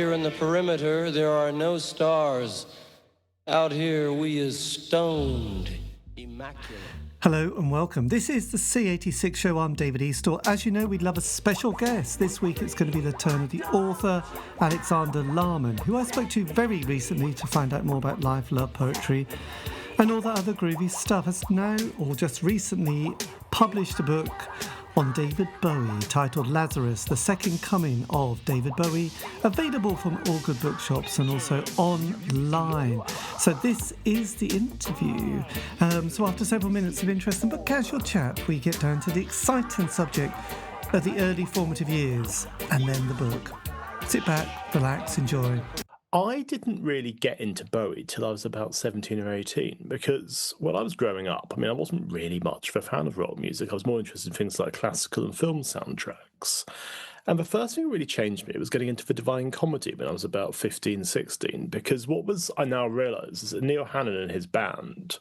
here in the perimeter, there are no stars. Out here, we is stoned, immaculate. Hello and welcome. This is the C86 show. I'm David Eastaugh. As you know, we'd love a special guest. This week it's going to be the turn of the author, Alexander Larman, who I spoke to very recently to find out more about life, love, poetry, and all that other groovy stuff. Has now, or just recently, published a book on David Bowie titled Lazarus, the Second Coming of David Bowie, available from all good bookshops and also online. So this is the interview. So after several minutes of interesting but casual chat, we get down to the exciting subject of the early formative years and then the book. Sit back, relax, enjoy. I didn't really get into Bowie till I was about 17 or 18 because when I was growing up, I wasn't really much of a fan of rock music. I was more interested in things like classical and film soundtracks. And the first thing that really changed me was getting into the Divine Comedy when I was about 15, 16, because I now realise is that Neil Hannon and his band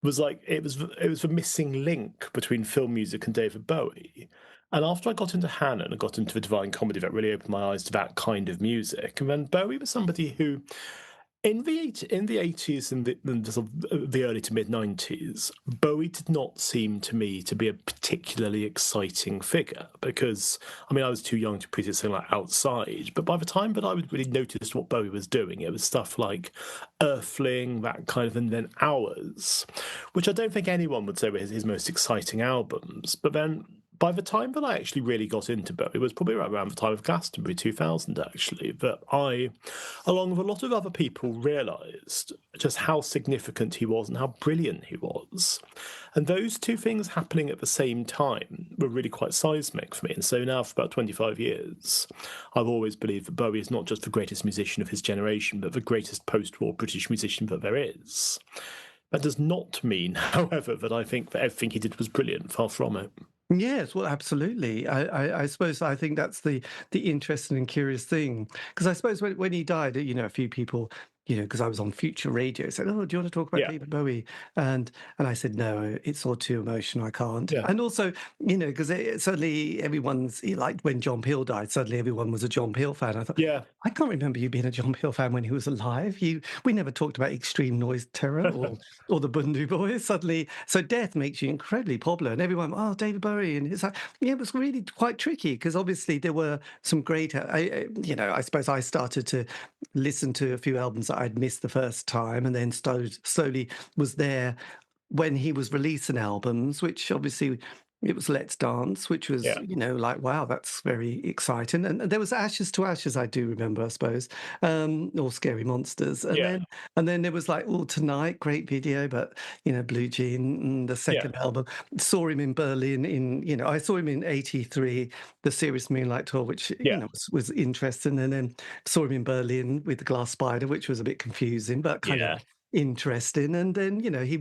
was like, it was the missing link between film music and David Bowie. And after I got into Hannon and got into the Divine Comedy, that really opened my eyes to that kind of music. And then Bowie was somebody who, in the 80s and the early to mid-90s, Bowie did not seem to me to be a particularly exciting figure because, I was too young to appreciate something like Outside, but by the time that I would really notice what Bowie was doing, it was stuff like Earthling, that kind of, and then Hours, which I don't think anyone would say were his most exciting albums. But then by the time that I actually really got into Bowie, it was probably right around the time of Glastonbury 2000, actually, that I, along with a lot of other people, realised just how significant he was and how brilliant he was. And those two things happening at the same time were really quite seismic for me. And so now for about 25 years, I've always believed that Bowie is not just the greatest musician of his generation, but the greatest post-war British musician that there is. That does not mean, however, that I think that everything he did was brilliant, far from it. Yes, well, absolutely. I suppose I think that's the interesting and curious thing. Because I suppose when he died, a few people, because I was on Future Radio, said, "Oh, do you want to talk about David Bowie?" And I said, "No, it's all too emotional. I can't." Yeah. And also, because suddenly everyone's like when John Peel died, suddenly everyone was a John Peel fan. I thought, I can't remember you being a John Peel fan when he was alive. We never talked about Extreme Noise Terror or the Bundu Boys. Suddenly, so death makes you incredibly popular, and everyone, oh, David Bowie, and it's like, it was really quite tricky because obviously there were some great. I suppose I started to listen to a few albums that I'd missed the first time, and then slowly was there when he was releasing albums, which obviously it was Let's Dance, which was, like, wow, that's very exciting. And there was Ashes to Ashes, I do remember, I suppose, or Scary Monsters. And then there was like All Tonight, great video, but, Blue Jean, the second album. Saw him in Berlin I saw him in 83, the Serious Moonlight Tour, which, was interesting. And then saw him in Berlin with the Glass Spider, which was a bit confusing, but kind of interesting. And then, he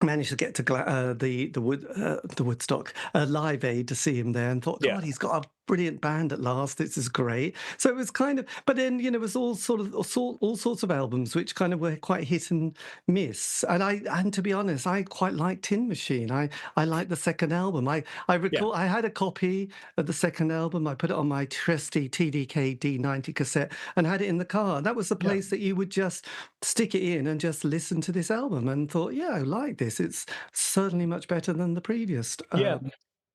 managed to get to the Woodstock Live Aid to see him there, and thought, God, he's got a brilliant band at last. This is great. So it was kind of, but then it was all sorts of albums which kind of were quite hit and miss. And to be honest, I quite liked Tin Machine. I liked the second album. I recall I had a copy of the second album. I put it on my trusty TDK D90 cassette and had it in the car. That was the place that you would just stick it in and just listen to this album, and thought, I like this. It's certainly much better than the previous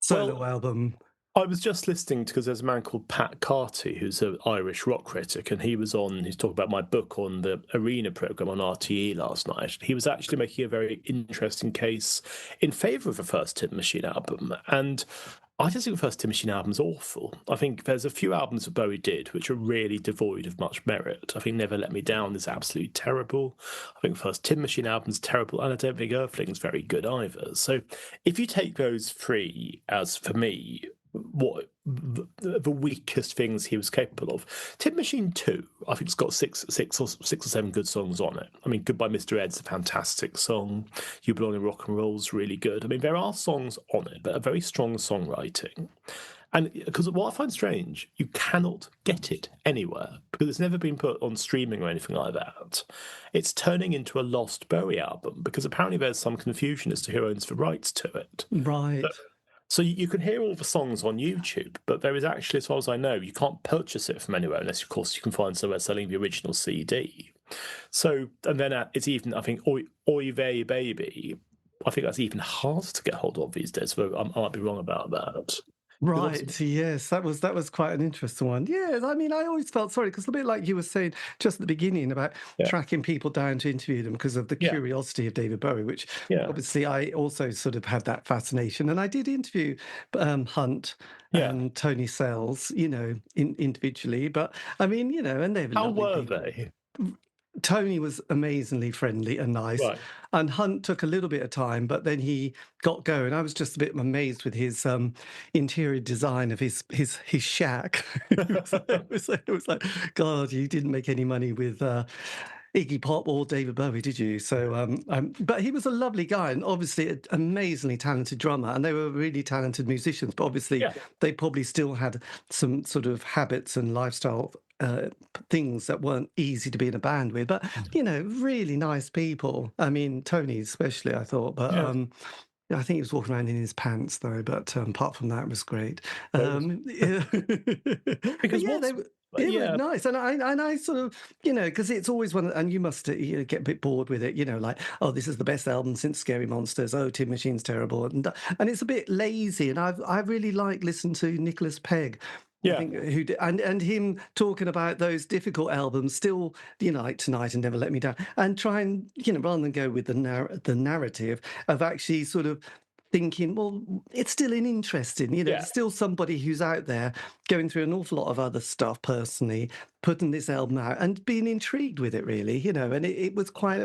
solo album. I was just listening because there's a man called Pat Carty, who's an Irish rock critic, and he's talking about my book on the Arena programme on RTE last night. He was actually making a very interesting case in favour of the first Tin Machine album, and I just think the first Tin Machine album's awful. I think there's a few albums that Bowie did which are really devoid of much merit. I think Never Let Me Down is absolutely terrible. I think the first Tin Machine album's terrible, and I don't think Earthling's very good either. So if you take those three as, for me, what the weakest things he was capable of. Tin Machine 2, I think it's got six or seven good songs on it. Goodbye Mr. Ed's a fantastic song. You Belong in Rock and Roll's really good. There are songs on it, but a very strong songwriting. And because what I find strange, you cannot get it anywhere because it's never been put on streaming or anything like that. It's turning into a lost Bowie album because apparently there's some confusion as to who owns the rights to it. Right. So you can hear all the songs on YouTube, but there is actually, as far as I know, you can't purchase it from anywhere unless, of course, you can find somewhere selling the original CD. So, and then it's even, I think, Oy Vey Baby, I think that's even harder to get hold of these days. So I might be wrong about that. Right. Yes, that was quite an interesting one. Yes, I mean, I always felt sorry because a bit like you were saying just at the beginning about tracking people down to interview them because of the curiosity of David Bowie, which obviously I also sort of had that fascination. And I did interview Hunt and Tony Sells, individually. But I mean, and they were lovely were people. they? Tony was amazingly friendly and nice, and Hunt took a little bit of time, but then he got going. I was just a bit amazed with his interior design of his shack. it was like, God, you didn't make any money with Iggy Pop or David Bowie, did you? So, but he was a lovely guy and obviously an amazingly talented drummer, and they were really talented musicians. But obviously, they probably still had some sort of habits and lifestyle things that weren't easy to be in a band with, but really nice people. I mean, Tony especially, I thought, but I think he was walking around in his pants though. But apart from that, it was great. Because it was nice, and I sort of, because it's always one, and you must get a bit bored with it, like, oh, this is the best album since Scary Monsters. Oh, Tin Machine's terrible, and it's a bit lazy. And I really like listening to Nicholas Pegg. I think, and him talking about those difficult albums, still, like Tonight and Never Let Me Down, and try and, rather than go with the narrative of actually sort of thinking, well, it's still interesting, it's still somebody who's out there going through an awful lot of other stuff personally, putting this album out and being intrigued with it, really, and it was quite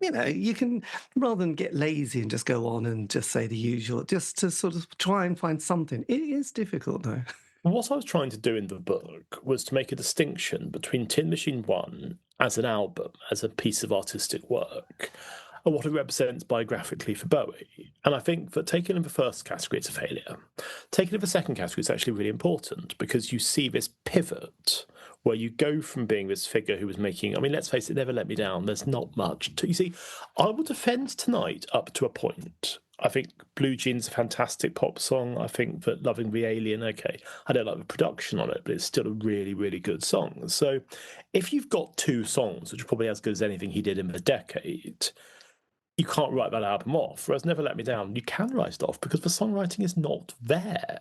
you can, rather than get lazy and just go on and just say the usual, just to sort of try and find something. It is difficult, though. What I was trying to do in the book was to make a distinction between Tin Machine 1 as an album, as a piece of artistic work, and what it represents biographically for Bowie. And I think that taking in the first category, it's a failure. Taking in the second category is actually really important because you see this pivot where you go from being this figure who was making, I mean, let's face it, Never Let Me Down, there's not much to, you see, I will defend Tonight up to a point. I think Blue Jeans is a fantastic pop song. I think that Loving the Alien, okay, I don't like the production on it, but it's still a really, really good song. So if you've got two songs, which are probably as good as anything he did in the decade, you can't write that album off. Whereas Never Let Me Down, you can write it off because the songwriting is not there.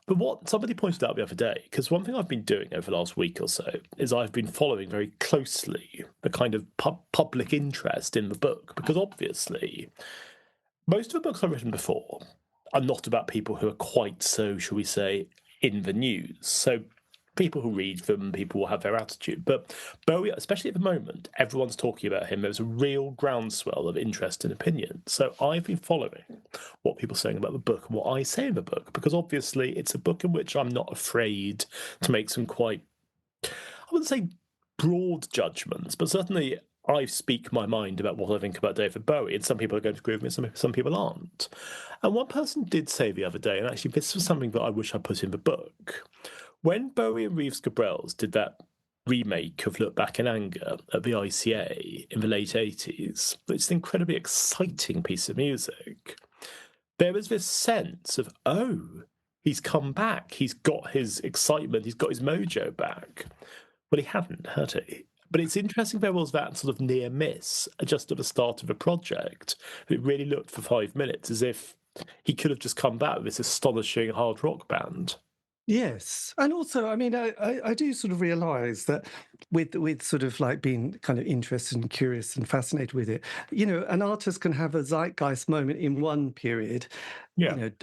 But what somebody pointed out the other day, because one thing I've been doing over the last week or so is I've been following very closely the kind of public interest in the book, because obviously most of the books I've written before are not about people who are quite so, shall we say, in the news. So people who read them, people will have their attitude. But Bowie, especially at the moment, everyone's talking about him. There's a real groundswell of interest and opinion. So I've been following what people are saying about the book and what I say in the book, because obviously it's a book in which I'm not afraid to make some quite, I wouldn't say broad judgments, but certainly I speak my mind about what I think about David Bowie, and some people are going to agree with me, some people aren't. And one person did say the other day, and actually this was something that I wish I put in the book, when Bowie and Reeves Gabrels did that remake of Look Back in Anger at the ICA in the late 80s, it's an incredibly exciting piece of music. There was this sense of, oh, he's come back, he's got his excitement, he's got his mojo back. Well, he hadn't, had he? But it's interesting there was that sort of near miss just at the start of the project. It really looked for 5 minutes as if he could have just come back with this astonishing hard rock band. Yes, and also, I mean, I do sort of realise that with sort of like being kind of interested and curious and fascinated with it, an artist can have a zeitgeist moment in one period,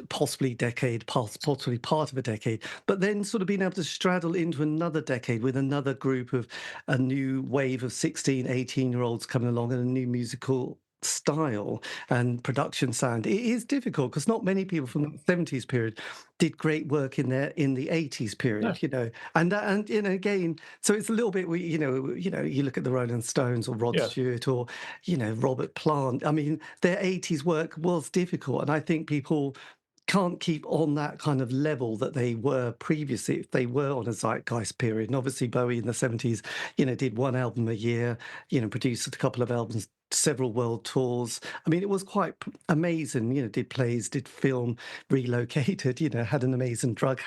possibly decade, possibly part of a decade, but then sort of being able to straddle into another decade with another group of a new wave of 16, 18-year-olds coming along and a new musical style and production sound. It is difficult because not many people from the 70s period did great work in the 80s period, and again, so it's a little bit, you look at the Rolling Stones or Rod Stewart or Robert Plant. I mean, their 80s work was difficult, and I think people can't keep on that kind of level that they were previously if they were on a zeitgeist period. And obviously Bowie in the 70s, did one album a year, produced a couple of albums several world tours. I mean, it was quite amazing, did plays, did film, relocated, had an amazing drug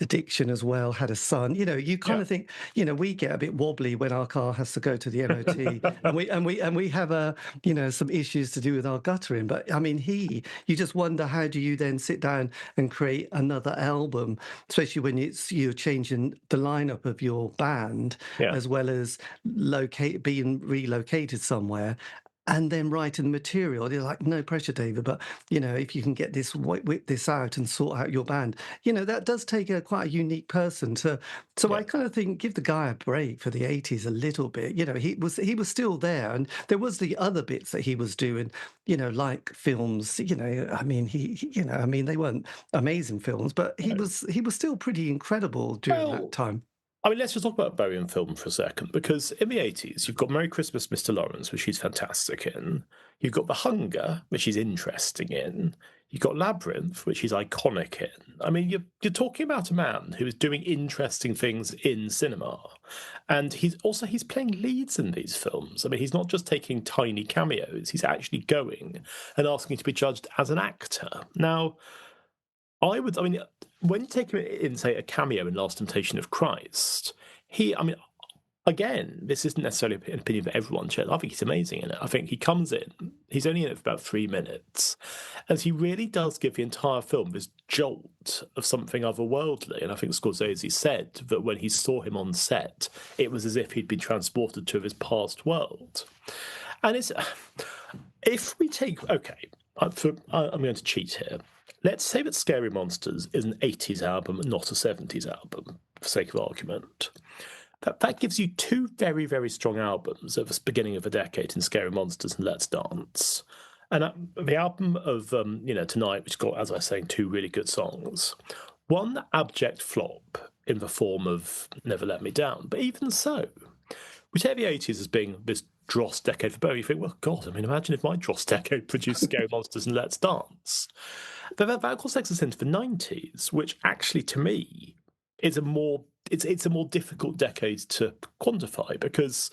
addiction as well, had a son. You kind Yeah. of think, we get a bit wobbly when our car has to go to the MOT and we have some issues to do with our guttering. But I mean, you just wonder, how do you then sit down and create another album, especially when you're changing the lineup of your band, as well as being relocated somewhere, and then writing the material. You're like, no pressure, David, but if you can get this, whip this out and sort out your band, that does take quite a unique person to. So I kind of think, give the guy a break for the 80s a little bit. He was still there, and there was the other bits that he was doing, like films. I mean, they weren't amazing films, but he was still pretty incredible during that time. I mean, let's just talk about Bowie and film for a second, because in the 80s, you've got Merry Christmas, Mr. Lawrence, which he's fantastic in. You've got The Hunger, which he's interesting in. You've got Labyrinth, which he's iconic in. I mean, you're talking about a man who is doing interesting things in cinema. And he's playing leads in these films. I mean, he's not just taking tiny cameos. He's actually going and asking to be judged as an actor. Now, when you take him in, say, a cameo in Last Temptation of Christ, again, this isn't necessarily an opinion for everyone, Chet. I think he's amazing in it. I think he comes in, he's only in it for about 3 minutes, and he really does give the entire film this jolt of something otherworldly. And I think Scorsese said that when he saw him on set, it was as if he'd been transported to his past world. And if we take, okay, I'm going to cheat here. Let's say that Scary Monsters is an 80s album, not a 70s album, for sake of argument. That gives you two very, very strong albums at the beginning of the decade in Scary Monsters and Let's Dance. And the album of Tonight, which got, as I was saying, 2 really good songs. One abject flop in the form of Never Let Me Down. But even so, we take the 80s as being this dross decade for Bowie. You think, well, God, I mean, imagine if my dross decade produced Scary Monsters and Let's Dance. But that of course takes us into the 90s, which actually, to me, is a more difficult decade to quantify, because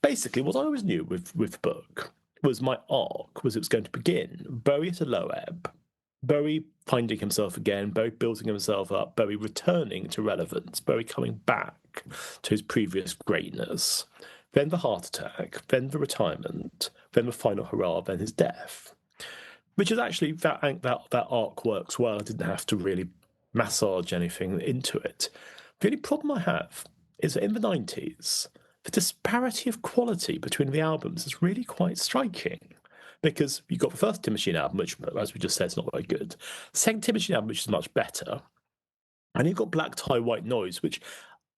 basically what I always knew with the book was my arc was it was going to begin Bowie at a low ebb, Bowie finding himself again, Bowie building himself up, Bowie returning to relevance, Bowie coming back to his previous greatness, then the heart attack, then the retirement, then the final hurrah, then his death. Which is actually, that arc works well. I didn't have to really massage anything into it. The only problem I have is that in the 90s, the disparity of quality between the albums is really quite striking. Because you've got the first Tin Machine album, which, as we just said, is not very good. Second Tin Machine album, which is much better. And you've got Black Tie, White Noise, which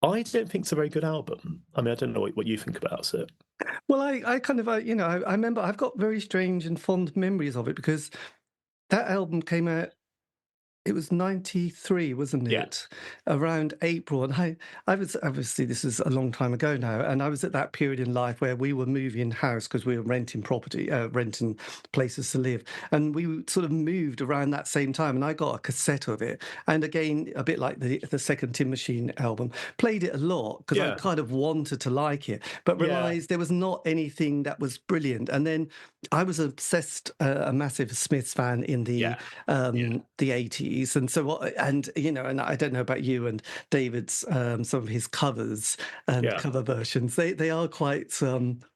I don't think is a very good album. I mean, I don't know what you think about it. Well, I kind of, I remember I've got very strange and fond memories of it, because that album came out, it was 93, wasn't it? Yeah. Around April. And I was, obviously, this is a long time ago now, and I was at that period in life where we were moving house because we were renting places to live. And we sort of moved around that same time, and I got a cassette of it. And again, a bit like the second Tin Machine album, played it a lot because I kind of wanted to like it, but realised there was not anything that was brilliant. And then I was obsessed, a massive Smiths fan in the 80s. And so, and I don't know about you and David's, some of his covers and cover versions, they are quite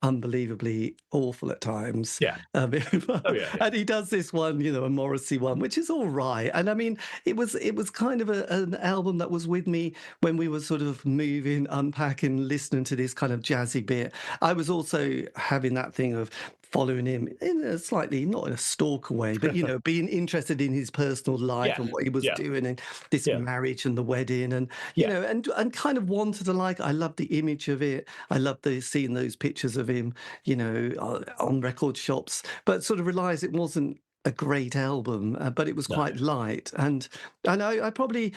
unbelievably awful at times. And he does this one, a Morrissey one, which is all right. And I mean, it was kind of an album that was with me when we were sort of moving, unpacking, listening to this kind of jazzy bit. I was also having that thing of following him in a slightly, not in a stalker way, but being interested in his personal life and what he was doing, and this marriage and the wedding, and and kind of wanted to like. I loved the image of it. I loved seeing those pictures of him, on record shops, but sort of realised it wasn't a great album, but it was quite light. And I probably,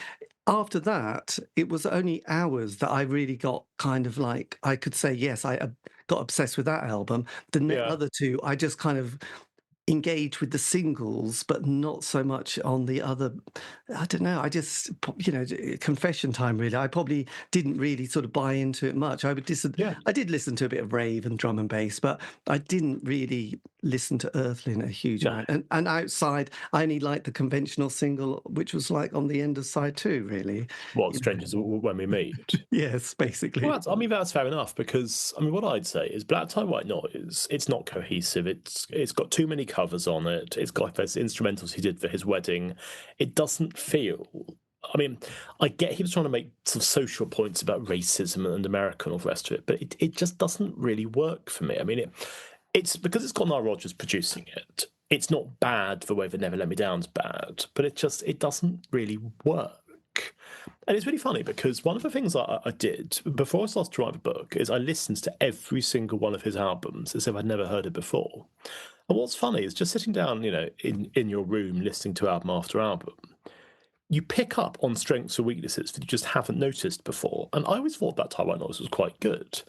after that, it was only Hours that I really got kind of like, I could say, yes, I got obsessed with that album. The other two, I just kind of engage with the singles, but not so much on the other. I don't know. I just, confession time, really. I probably didn't really sort of buy into it much. I did listen to a bit of rave and drum and bass, but I didn't really listen to Earthling a huge amount. And outside, I only liked the conventional single, which was like on the end of side 2, really. What, Strangers When We Meet? Yes, basically. Well, that's fair enough, because what I'd say is Black Tie White Noise, it's not cohesive. It's got too many covers on it. It's got those instrumentals he did for his wedding. It doesn't feel. I get he was trying to make some social points about racism and America and all the rest of it, but it just doesn't really work for me. It's because it's got Nile Rodgers producing it. It's not bad the way that Never Let Me Down's bad, but it doesn't really work. And it's really funny because one of the things I did before I started to write the book is I listened to every single one of his albums as if I'd never heard it before. And what's funny is just sitting down, in your room listening to album after album, you pick up on strengths or weaknesses that you just haven't noticed before. And I always thought that Tie White Noise was quite good.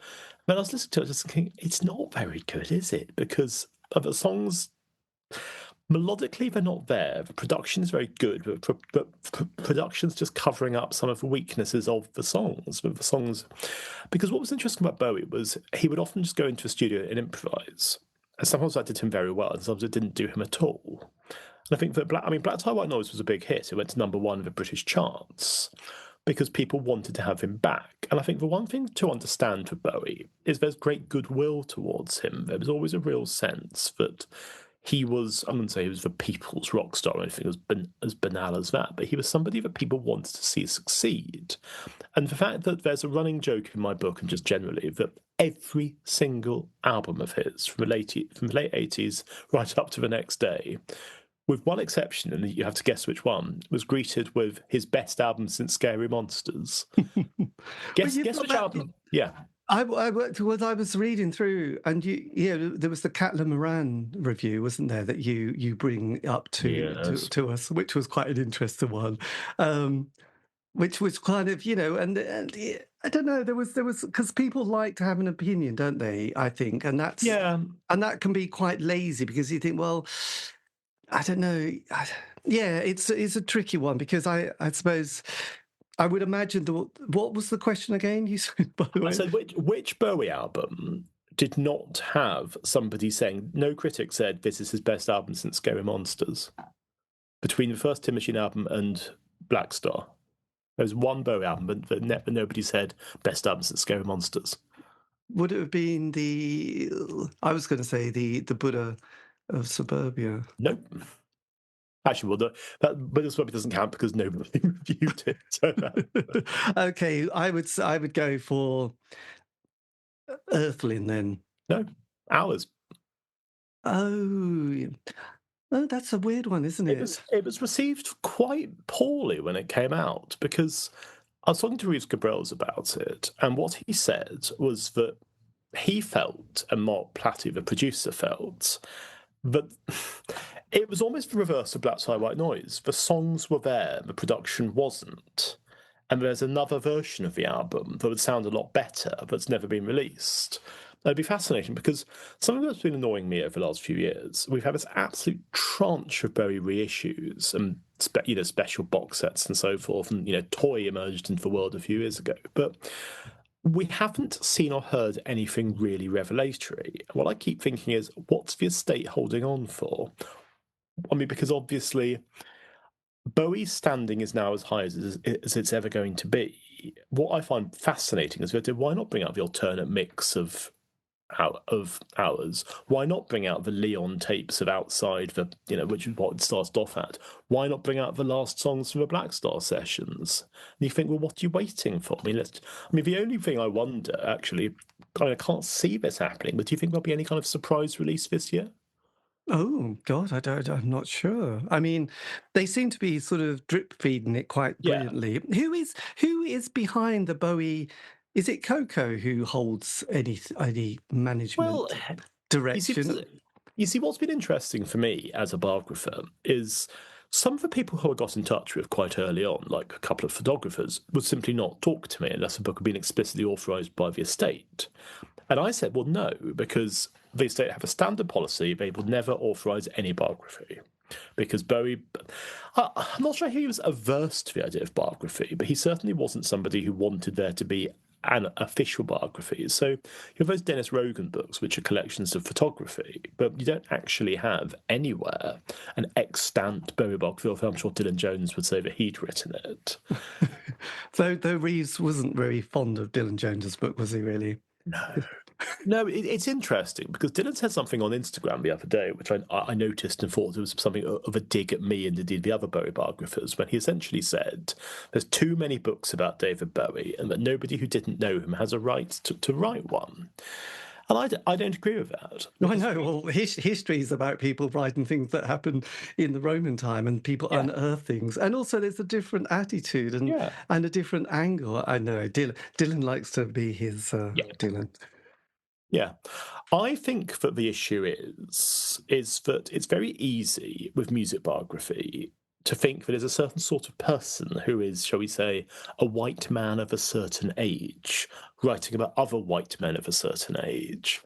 But I was listening to it just thinking, it's not very good, is it? Because of the songs, melodically, they're not there. The production is very good, but production's just covering up some of the weaknesses of the songs. Because what was interesting about Bowie was he would often just go into a studio and improvise. And sometimes that did him very well, and sometimes it didn't do him at all. And I think that Black Tie White Noise was a big hit. It went to #1 of the British charts because people wanted to have him back. And I think the one thing to understand with Bowie is there's great goodwill towards him. There was always a real sense that he was, I wouldn't say he was the people's rock star or anything as banal as that, but he was somebody that people wanted to see succeed. And the fact that there's a running joke in my book and just generally that every single album of his from the late 80s right up to the next day, with one exception, and you have to guess which one, was greeted with his best album since Scary Monsters. Guess which album? Yeah. I was reading through, and there was the Catla Moran review, wasn't there, that you bring up to us, which was quite an interesting one, which was kind of and I don't know, there was because people like to have an opinion, don't they? I think, and that's and that can be quite lazy because you think, well, I don't know, it's a tricky one because I suppose. I would imagine what was the question again? You said, by the way? I said which Bowie album did not have somebody saying no critic said this is his best album since Scary Monsters? Between the first Tin Machine album and Blackstar, there was one Bowie album, but nobody said best album since Scary Monsters. Would it have been I was going to say the Buddha of Suburbia? Nope. Actually, well, but this probably doesn't count because nobody reviewed it. So. Okay, I would go for Earthling then. No, Hours. Oh, that's a weird one, isn't it? It was received quite poorly when it came out because I was talking to Reeves Gabrels about it, and what he said was that he felt, and Mark Platy, the producer, felt, but it was almost the reverse of Black Tie White Noise. The songs were there, the production wasn't. And there's another version of the album that would sound a lot better that's never been released. It'd be fascinating because something that's been annoying me over the last few years, we've had this absolute tranche of Bowie reissues and special box sets and so forth, and Toy emerged into the world a few years ago. But we haven't seen or heard anything really revelatory. What I keep thinking is, what's the estate holding on for? Because obviously Bowie's standing is now as high as it's ever going to be. What I find fascinating is why not bring out the alternate mix of hours? Why not bring out the Leon tapes of Outside, which is what it started off at? Why not bring out the last songs from the Blackstar sessions? And you think, well, what are you waiting for? The only thing I wonder, actually, I can't see this happening, but do you think there'll be any kind of surprise release this year? Oh God, I'm not sure. They seem to be sort of drip feeding it quite brilliantly. Who is behind the Bowie? Is it Coco who holds any management direction? You see, what's been interesting for me as a biographer is some of the people who I got in touch with quite early on, like a couple of photographers, would simply not talk to me unless the book had been explicitly authorised by the estate. And I said, well, no, because the estate have a standard policy they will never authorise any biography. Because Bowie, I'm not sure he was averse to the idea of biography, but he certainly wasn't somebody who wanted there to be an official biography. So you have those Dennis Rogan books, which are collections of photography, but you don't actually have anywhere an extant Bowie biography, although I'm sure Dylan Jones would say that he'd written it. Though Reeves wasn't very fond of Dylan Jones's book, was he really? No, it's interesting because Dylan said something on Instagram the other day, which I noticed and thought it was something of a dig at me and indeed the other Bowie biographers, when he essentially said there's too many books about David Bowie and that nobody who didn't know him has a right to write one. And I don't agree with that. I know. Well, history is about people writing things that happened in the Roman time and people unearth things. And also there's a different attitude and a different angle. I know Dylan likes to be his Dylan. Yeah. I think that the issue is that it's very easy with music biography to think that there's a certain sort of person who is, shall we say, a white man of a certain age, writing about other white men of a certain age.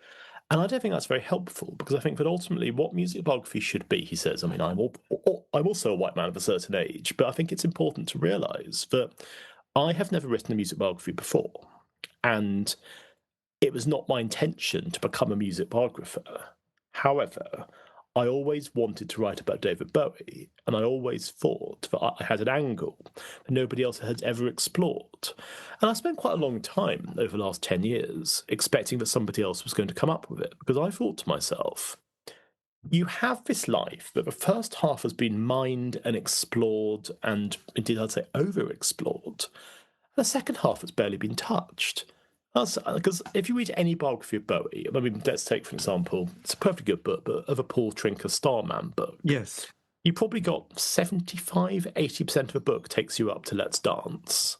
And I don't think that's very helpful, because I think that ultimately what music biography should be, he says, I mean, I'm also a white man of a certain age, but I think it's important to realise that I have never written a music biography before. And it was not my intention to become a music biographer. However, I always wanted to write about David Bowie, and I always thought that I had an angle that nobody else had ever explored. And I spent quite a long time over the last 10 years expecting that somebody else was going to come up with it, because I thought to myself, you have this life that the first half has been mined and explored, and indeed I'd say overexplored. The second half has barely been touched. Because if you read any biography of Bowie, I mean, let's take, for example, it's a perfectly good book, but of a Paul Trinker Starman book. Yes. You probably got 75-80% of the book takes you up to Let's Dance.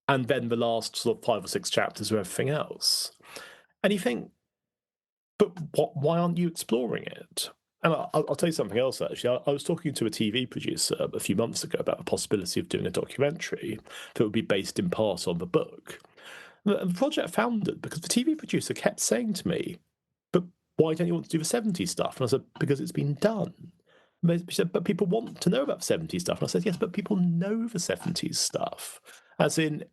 And then the last sort of 5 or 6 chapters are everything else. And you think, but why aren't you exploring it? And I'll tell you something else, actually. I was talking to a TV producer a few months ago about the possibility of doing a documentary that would be based in part on the book. And the project foundered because the TV producer kept saying to me, but why don't you want to do the 70s stuff? And I said, because it's been done. And she said, but people want to know about the 70s stuff. And I said, yes, but people know the 70s stuff. As in,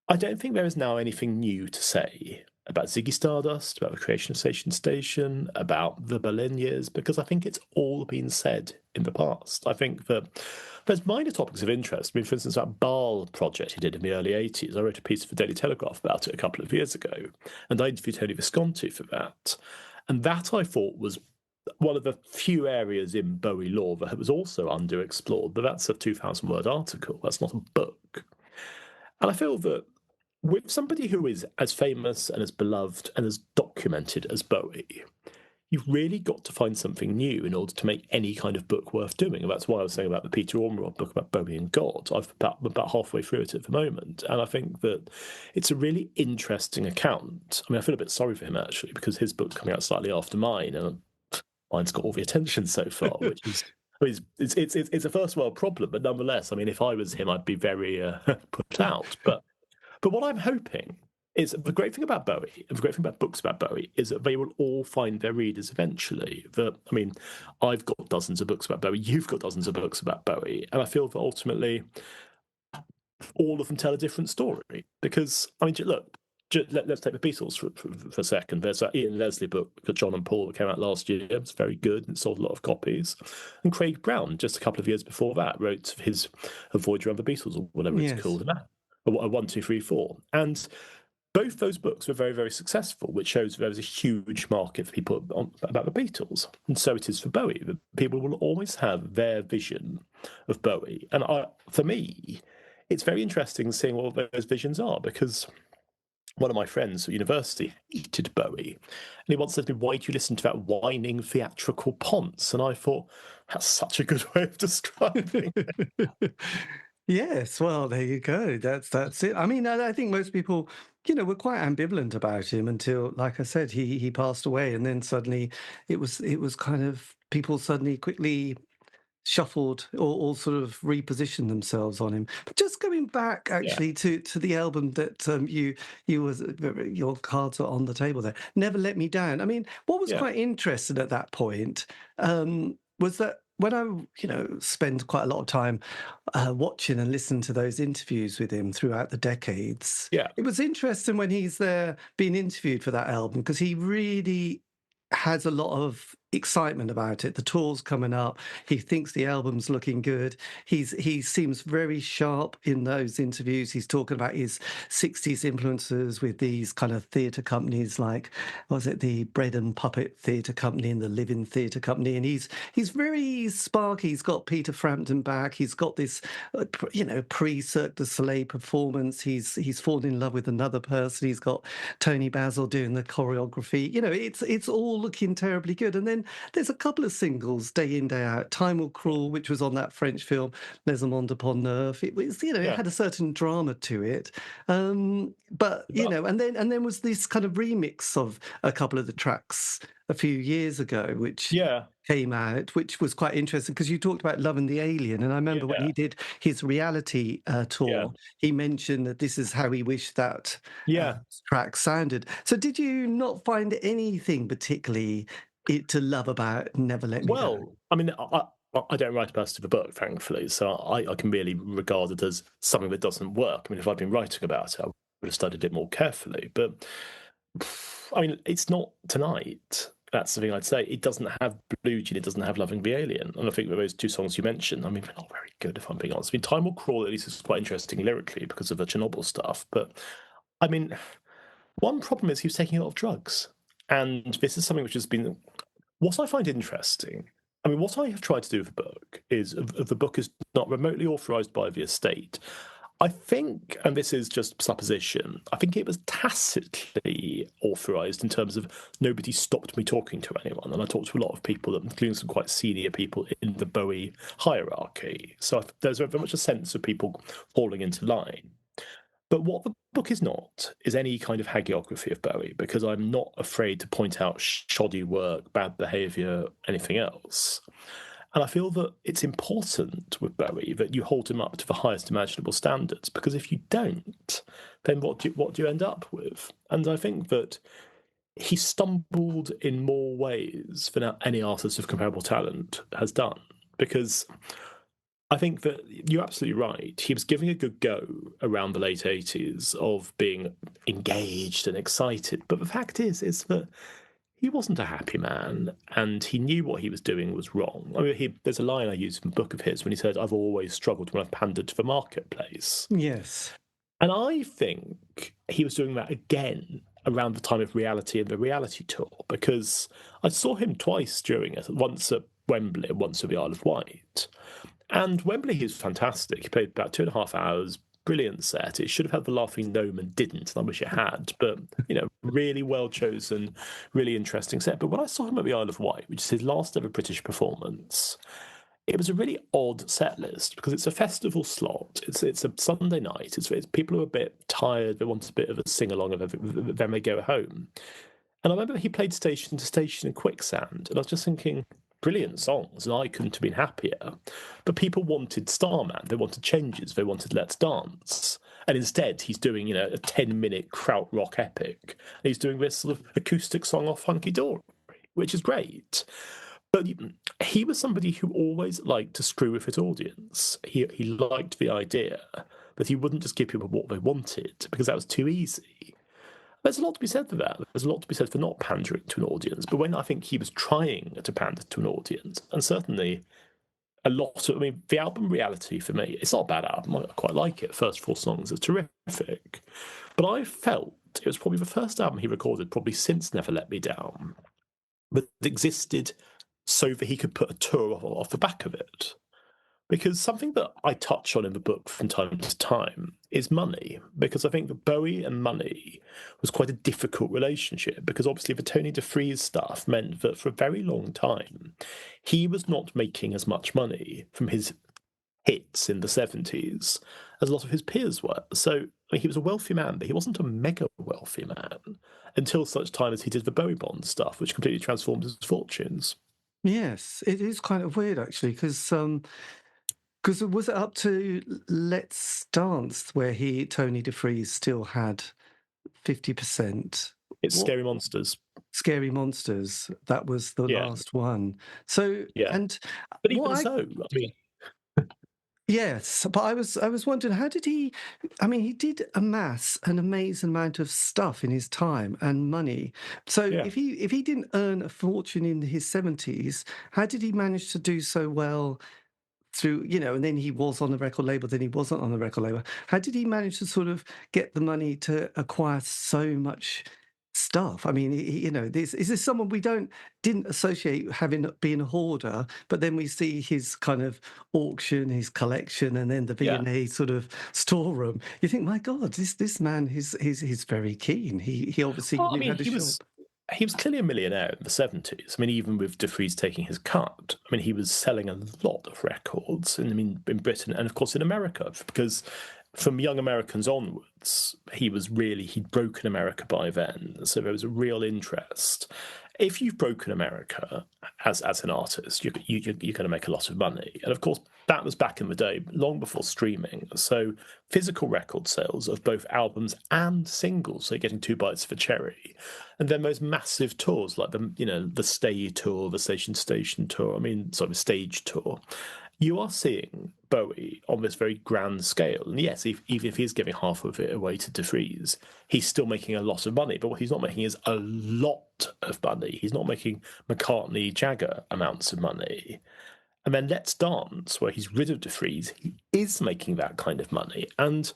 I don't think there is now anything new to say about Ziggy Stardust, about the creation of Station, about the Berlin years, because I think it's all been said in the past. I think that there's minor topics of interest. I mean, for instance, that Baal project he did in the early 80s. I wrote a piece for Daily Telegraph about it a couple of years ago, and I interviewed Tony Visconti for that. And that, I thought, was one of the few areas in Bowie lore that was also underexplored, but that's a 2,000-word article. That's not a book. And I feel that with somebody who is as famous and as beloved and as documented as Bowie, you've really got to find something new in order to make any kind of book worth doing. And that's why I was saying about the Peter Ormerod book about Bowie and God. I'm about halfway through it at the moment. And I think that it's a really interesting account. I mean, I feel a bit sorry for him, actually, because his book's coming out slightly after mine, and mine's got all the attention so far, which is... I mean, it's a first world problem, but nonetheless, I mean, if I was him, I'd be very put out. But what I'm hoping is, the great thing about Bowie, and the great thing about books about Bowie, is that they will all find their readers eventually. I mean, I've got dozens of books about Bowie, you've got dozens of books about Bowie, and I feel that ultimately all of them tell a different story. Because, I mean, look, let's take the Beatles for a second. There's that Ian Leslie book that John and Paul that came out last year. It's very good and sold a lot of copies. And Craig Brown, just a couple of years before that, wrote his A Voyage Around the Beatles, or whatever it's called, a 1, 2, 3, 4. And both those books were very, very successful, which shows there was a huge market for people about the Beatles. And so it is for Bowie. People will always have their vision of Bowie. And for me, it's very interesting seeing what those visions are, because one of my friends at university hated Bowie. And he once said to me, why do you listen to that whining theatrical ponce? And I thought, that's such a good way of describing it. Yes, well, there you go. That's it. I mean, I think most people, were quite ambivalent about him until, like I said, he passed away, and then suddenly it was kind of people suddenly quickly shuffled or sort of repositioned themselves on him. But just going back Yeah. actually to the album that you was your cards are on the table there. Never Let Me Down. I mean, what was Yeah. quite interesting at that point was that when I spend quite a lot of time watching and listening to those interviews with him throughout the decades. Yeah. It was interesting when he's there being interviewed for that album because he really has a lot of excitement about it. The tour's coming up. He thinks the album's looking good. He seems very sharp in those interviews. He's talking about his 60s influences with these kind of theatre companies like, was it the Bread and Puppet Theatre Company and the Living Theatre Company? And he's very sparky. He's got Peter Frampton back. He's got this, pre-Cirque du Soleil performance. He's fallen in love with another person. He's got Tony Basil doing the choreography. It's all looking terribly good. And then there's a couple of singles, day in, day out. Time Will Crawl, which was on that French film, Les Amants de Pont Neuf. It was, it had a certain drama to it. But and then was this kind of remix of a couple of the tracks a few years ago, which came out, which was quite interesting because you talked about Love and the Alien. And I remember when he did his reality tour, he mentioned that this is how he wished that track sounded. So did you not find anything particularly to love about Never Let Me Down? Well, I mean, I don't write about it of a book, thankfully, so I can really regard it as something that doesn't work. I mean, if I'd been writing about it, I would have studied it more carefully. But, I mean, it's not Tonight. That's the thing I'd say. It doesn't have Blue Jean, it doesn't have Loving the Alien. And I think that those two songs you mentioned, I mean, they're not very good, if I'm being honest. I mean, Time Will Crawl, at least, is quite interesting lyrically because of the Chernobyl stuff. But, I mean, one problem is he was taking a lot of drugs. And this is something which has been... What I find interesting, I mean, what I have tried to do with the book is, if the book is not remotely authorised by the estate, I think, and this is just supposition, I think it was tacitly authorised in terms of nobody stopped me talking to anyone. And I talked to a lot of people, including some quite senior people in the Bowie hierarchy. So there's very much a sense of people falling into line. But what the book is not is any kind of hagiography of Bowie, because I'm not afraid to point out shoddy work, bad behaviour, anything else. And I feel that it's important with Bowie that you hold him up to the highest imaginable standards, because if you don't, then what do you end up with? And I think that he stumbled in more ways than any artist of comparable talent has done, because I think that you're absolutely right. He was giving a good go around the late 80s of being engaged and excited. But the fact is that he wasn't a happy man, and he knew what he was doing was wrong. I mean, there's a line I use from a book of his when he said, "I've always struggled when I've pandered to the marketplace." Yes. And I think he was doing that again around the time of Reality and the Reality Tour, because I saw him twice during it, once at Wembley and once at the Isle of Wight. And Wembley, he was fantastic. He played about 2.5 hours, brilliant set. It should have had the Laughing Gnome and didn't, and I wish it had. But, really well chosen, really interesting set. But when I saw him at the Isle of Wight, which is his last ever British performance, it was a really odd set list because it's a festival slot. It's a Sunday night. It's people who are a bit tired. They want a bit of a sing-along, and then they go home. And I remember he played Station to Station and Quicksand, and I was just thinking, brilliant songs, and I couldn't have been happier. But people wanted Starman, they wanted changes, they wanted Let's Dance. And instead, he's doing, a 10-minute krautrock epic. And he's doing this sort of acoustic song off Hunky Dory, which is great. But he was somebody who always liked to screw with his audience. He liked the idea that he wouldn't just give people what they wanted, because that was too easy. There's a lot to be said for that. There's a lot to be said for not pandering to an audience. But when I think he was trying to pander to an audience, and certainly the album Reality for me, it's not a bad album. I quite like it. First 4 songs are terrific. But I felt it was probably the first album he recorded, probably since Never Let Me Down, that existed so that he could put a tour off the back of it. Because something that I touch on in the book from time to time is money. Because I think that Bowie and money was quite a difficult relationship. Because obviously the Tony DeFries stuff meant that for a very long time, he was not making as much money from his hits in the 70s as a lot of his peers were. So he was a wealthy man, but he wasn't a mega wealthy man until such time as he did the Bowie Bond stuff, which completely transformed his fortunes. Yes, it is kind of weird actually, because was it up to Let's Dance where Tony DeFries still had 50%? It's What Scary Monsters. Scary Monsters? That was the Yeah, last one. So, yeah. and But what even I so, I mean, yes, but I was wondering how did he? I mean, he did amass an amazing amount of stuff in his time and money. So yeah. if he didn't earn a fortune in his 70s, how did he manage to do so well through, and then he was on the record label, then he wasn't on the record label. How did he manage to sort of get the money to acquire so much stuff? I mean, this is this someone we didn't associate having been a hoarder, but then we see his kind of auction, his collection, and then the Yeah. V&A sort of storeroom. You think, my God, this man, he's very keen. He obviously Well, I knew how mean, to shop. he was clearly a millionaire in the 70s. I mean, even with DeFries taking his cut, I mean, he was selling a lot of records, and I mean, in Britain and of course in America, because from Young Americans onwards, he'd broken America by then, so there was a real interest. If you've broken America as an artist, you're going to make a lot of money, and of course that was back in the day, long before streaming. So physical record sales of both albums and singles, so getting two bites of a cherry, and then those massive tours like the Stay tour, the Station tour. I mean, sort of stage tour. You are seeing Bowie on this very grand scale. And yes, even if he's giving half of it away to DeFries, he's still making a lot of money. But what he's not making is a lot of money. He's not making McCartney, Jagger amounts of money. And then Let's Dance, where he's rid of DeFries, he is making that kind of money. And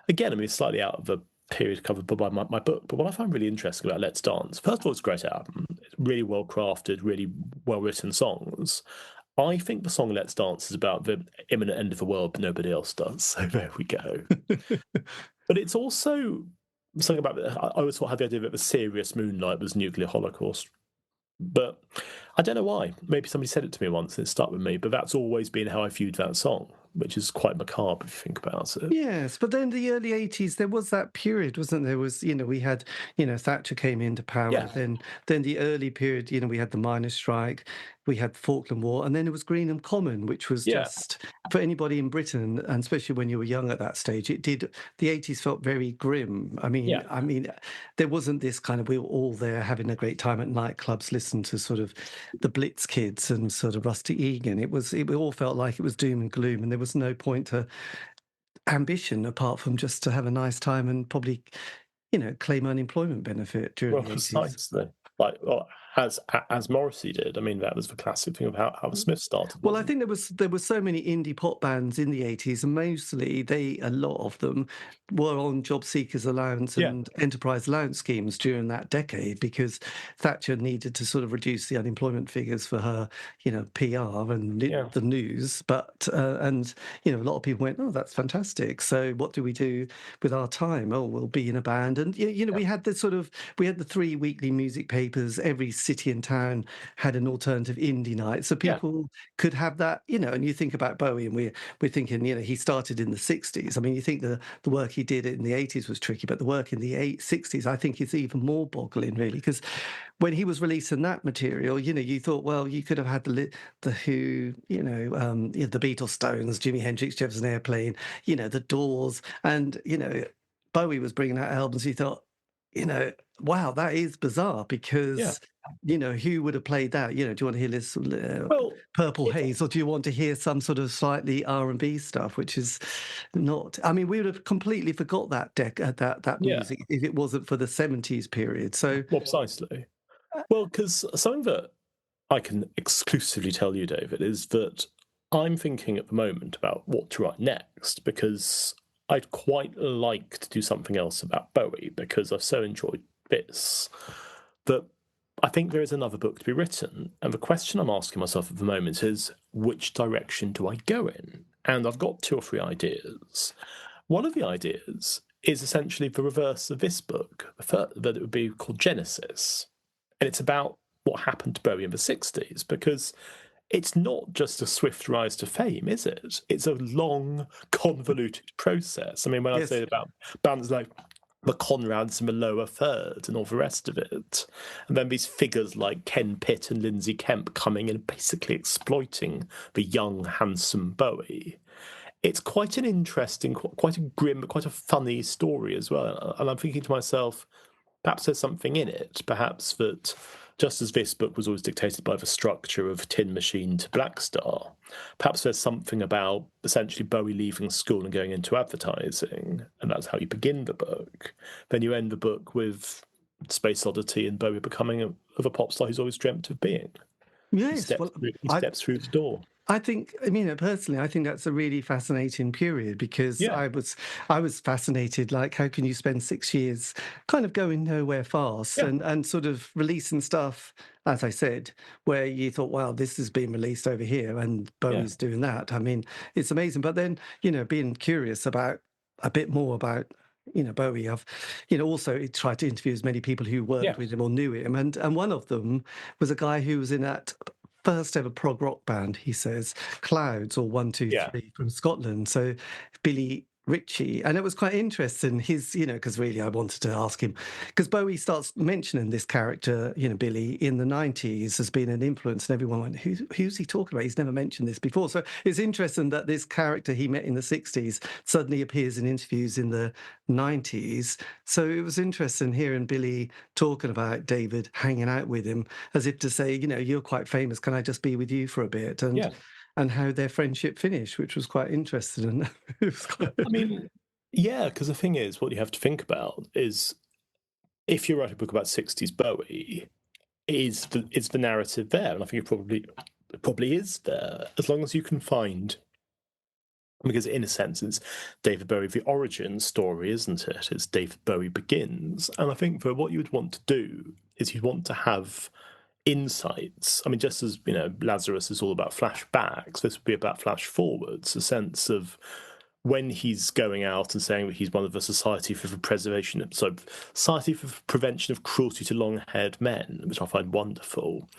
again, I mean, it's slightly out of the period covered by my book, but what I find really interesting about Let's Dance, first of all, it's a great album. It's really well crafted, really well written songs. I think the song Let's Dance is about the imminent end of the world, but nobody else does. So there we go. But it's also something about I always thought had the idea that the serious Moonlight was nuclear holocaust. But I don't know why. Maybe somebody said it to me once and it stuck with me, but that's always been how I viewed that song, which is quite macabre if you think about it. Yes, but then the early 80s, there was that period, wasn't there? We had, Thatcher came into power. Yeah. Then the early period, we had the miners' strike, we had the Falkland War, and then it was Greenham Common, which was just for anybody in Britain, and especially when you were young at that stage, the 80s felt very grim. I mean, there wasn't this kind of, we were all there having a great time at nightclubs, listening to sort of the Blitz Kids and sort of Rusty Egan. It all felt like it was doom and gloom, and there was no point to ambition apart from just to have a nice time and probably, claim unemployment benefit during the 80s. Precisely. As Morrissey did. I mean, that was the classic thing of how the Smiths started. Well, I think there were so many indie pop bands in the 80s, and mostly a lot of them were on job seekers allowance and enterprise allowance schemes during that decade, because Thatcher needed to sort of reduce the unemployment figures for her, PR and the news. But and a lot of people went, oh, that's fantastic. So what do we do with our time? Oh, we'll be in a band, and we had the 3 weekly music papers. Every city and town had an alternative indie night, so people could have that, and you think about Bowie, and we're thinking, he started in the 60s. I mean, you think the work he did in the 80s was tricky, but the work in the 60s, I think, is even more boggling, really, because when he was releasing that material, you thought, well, you could have had the Who, the Beatles, Stones, Jimi Hendrix, Jefferson Airplane, the Doors, and Bowie was bringing out albums. You thought, wow, that is bizarre, because who would have played that? Do you want to hear this Purple Haze, or do you want to hear some sort of slightly R&B stuff, which is not? I mean, we would have completely forgot that music if it wasn't for the 70s period. So, precisely. Well, because something that I can exclusively tell you, David, is that I'm thinking at the moment about what to write next, because I'd quite like to do something else about Bowie, because I've so enjoyed this that I think there is another book to be written. And the question I'm asking myself at the moment is, which direction do I go in? And I've got 2 or 3 ideas. One of the ideas is essentially the reverse of this book, that it would be called Genesis. And it's about what happened to Bowie in the 60s, because it's not just a swift rise to fame, is it? It's a long, convoluted process. I mean, when I say about bands like the Conrads in the lower third and all the rest of it. And then these figures like Ken Pitt and Lindsay Kemp coming in and basically exploiting the young, handsome Bowie. It's quite an interesting, quite a grim, quite a funny story as well. And I'm thinking to myself, perhaps there's something in it. Perhaps that just as this book was always dictated by the structure of Tin Machine to Blackstar, perhaps there's something about essentially Bowie leaving school and going into advertising, and that's how you begin the book. Then you end the book with Space Oddity and Bowie becoming of a pop star he's always dreamt of being. Yes, He steps through the door. I think, I mean, personally, I think that's a really fascinating period because I was fascinated, like, how can you spend 6 years kind of going nowhere fast and sort of releasing stuff, as I said, where you thought, wow, this is being released over here and Bowie's doing that. I mean, it's amazing. But then, being curious about a bit more about Bowie. I've, also tried to interview as many people who worked with him or knew him. And one of them was a guy who was in that first ever prog rock band, he says, Clouds or 123 from Scotland. So Billy Ritchie. And it was quite interesting, his, because really I wanted to ask him, because Bowie starts mentioning this character, Billy, in the 90s has been an influence, and everyone went, who's he talking about? He's never mentioned this before. So it's interesting that this character he met in the 60s suddenly appears in interviews in the 90s. So it was interesting hearing Billy talking about David hanging out with him, as if to say, you're quite famous, can I just be with you for a bit? And how their friendship finished, which was quite interesting. And it was quite... I mean, because the thing is, what you have to think about is, if you write a book about 60s Bowie, is the narrative there? And I think it probably is there, as long as you can find, because in a sense it's David Bowie, the origin story, isn't it? It's David Bowie begins. And I think for what you would want to do is you'd want to have insights. I mean, just as Lazarus is all about flashbacks, this would be about flash forwards, a sense of when he's going out and saying that he's one of the Society for the Society for the Prevention of Cruelty to Long-Haired Men, which I find wonderful.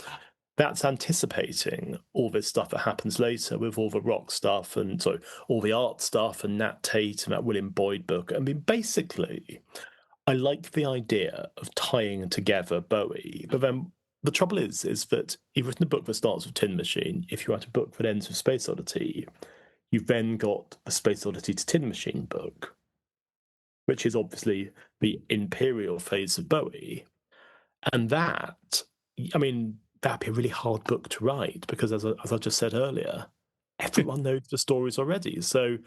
That's anticipating all this stuff that happens later with all the rock stuff and all the art stuff and Nat Tate and that William Boyd book. I mean, basically, I like the idea of tying together Bowie, but then the trouble is that you've written a book that starts with Tin Machine. If you write a book that ends with Space Oddity, you've then got a Space Oddity to Tin Machine book, which is obviously the imperial phase of Bowie. And that, I mean, that'd be a really hard book to write because, as I just said earlier, everyone knows the stories already. So,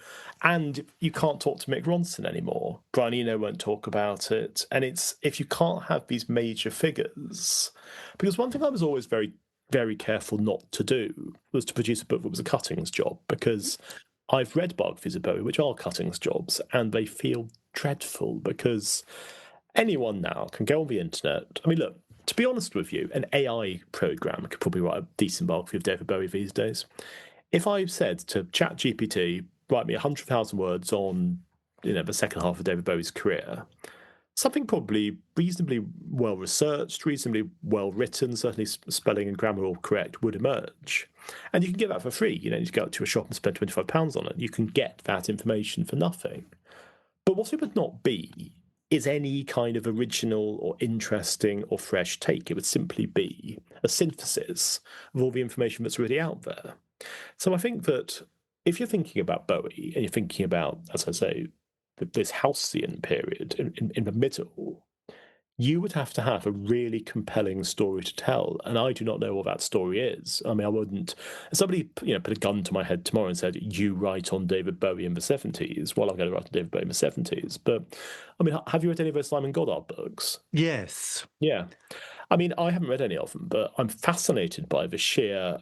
and you can't talk to Mick Ronson anymore. Brian Eno won't talk about it. And it's, if you can't have these major figures, because one thing I was always very, very careful not to do was to produce a book that was a cuttings job, because I've read biographies of Bowie, which are cuttings jobs, and they feel dreadful because anyone now can go on the internet. I mean, look, to be honest with you, an AI program could probably write a decent biography of David Bowie these days. If I said to ChatGPT, write me 100,000 words on, the second half of David Bowie's career, something probably reasonably well researched, reasonably well written, certainly spelling and grammar all correct, would emerge. And you can get that for free. You just go out to a shop and spend £25 on it. You can get that information for nothing. But what it would not be is any kind of original or interesting or fresh take. It would simply be a synthesis of all the information that's already out there. So I think that if you're thinking about Bowie and you're thinking about, as I say, this halcyon period in the middle, you would have to have a really compelling story to tell. And I do not know what that story is. I mean, I wouldn't... If somebody put a gun to my head tomorrow and said, you write on David Bowie in the 70s, well, I'm going to write on David Bowie in the 70s. But, I mean, have you read any of those Simon Goddard books? Yes. Yeah. I mean, I haven't read any of them, but I'm fascinated by the sheer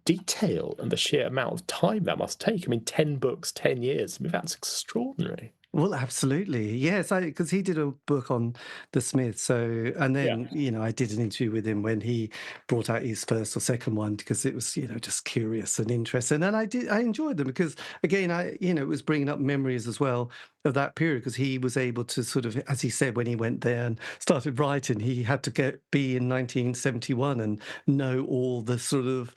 detail and the sheer amount of time that must take. I mean, 10 books, 10 years. I mean, that's extraordinary. Well, absolutely. Yes, because he did a book on the Smiths. So, and then, I did an interview with him when he brought out his first or second one because it was, just curious and interesting. And I enjoyed them because, again, it was bringing up memories as well of that period because he was able to sort of, as he said, when he went there and started writing, he had to be in 1971 and know all the sort of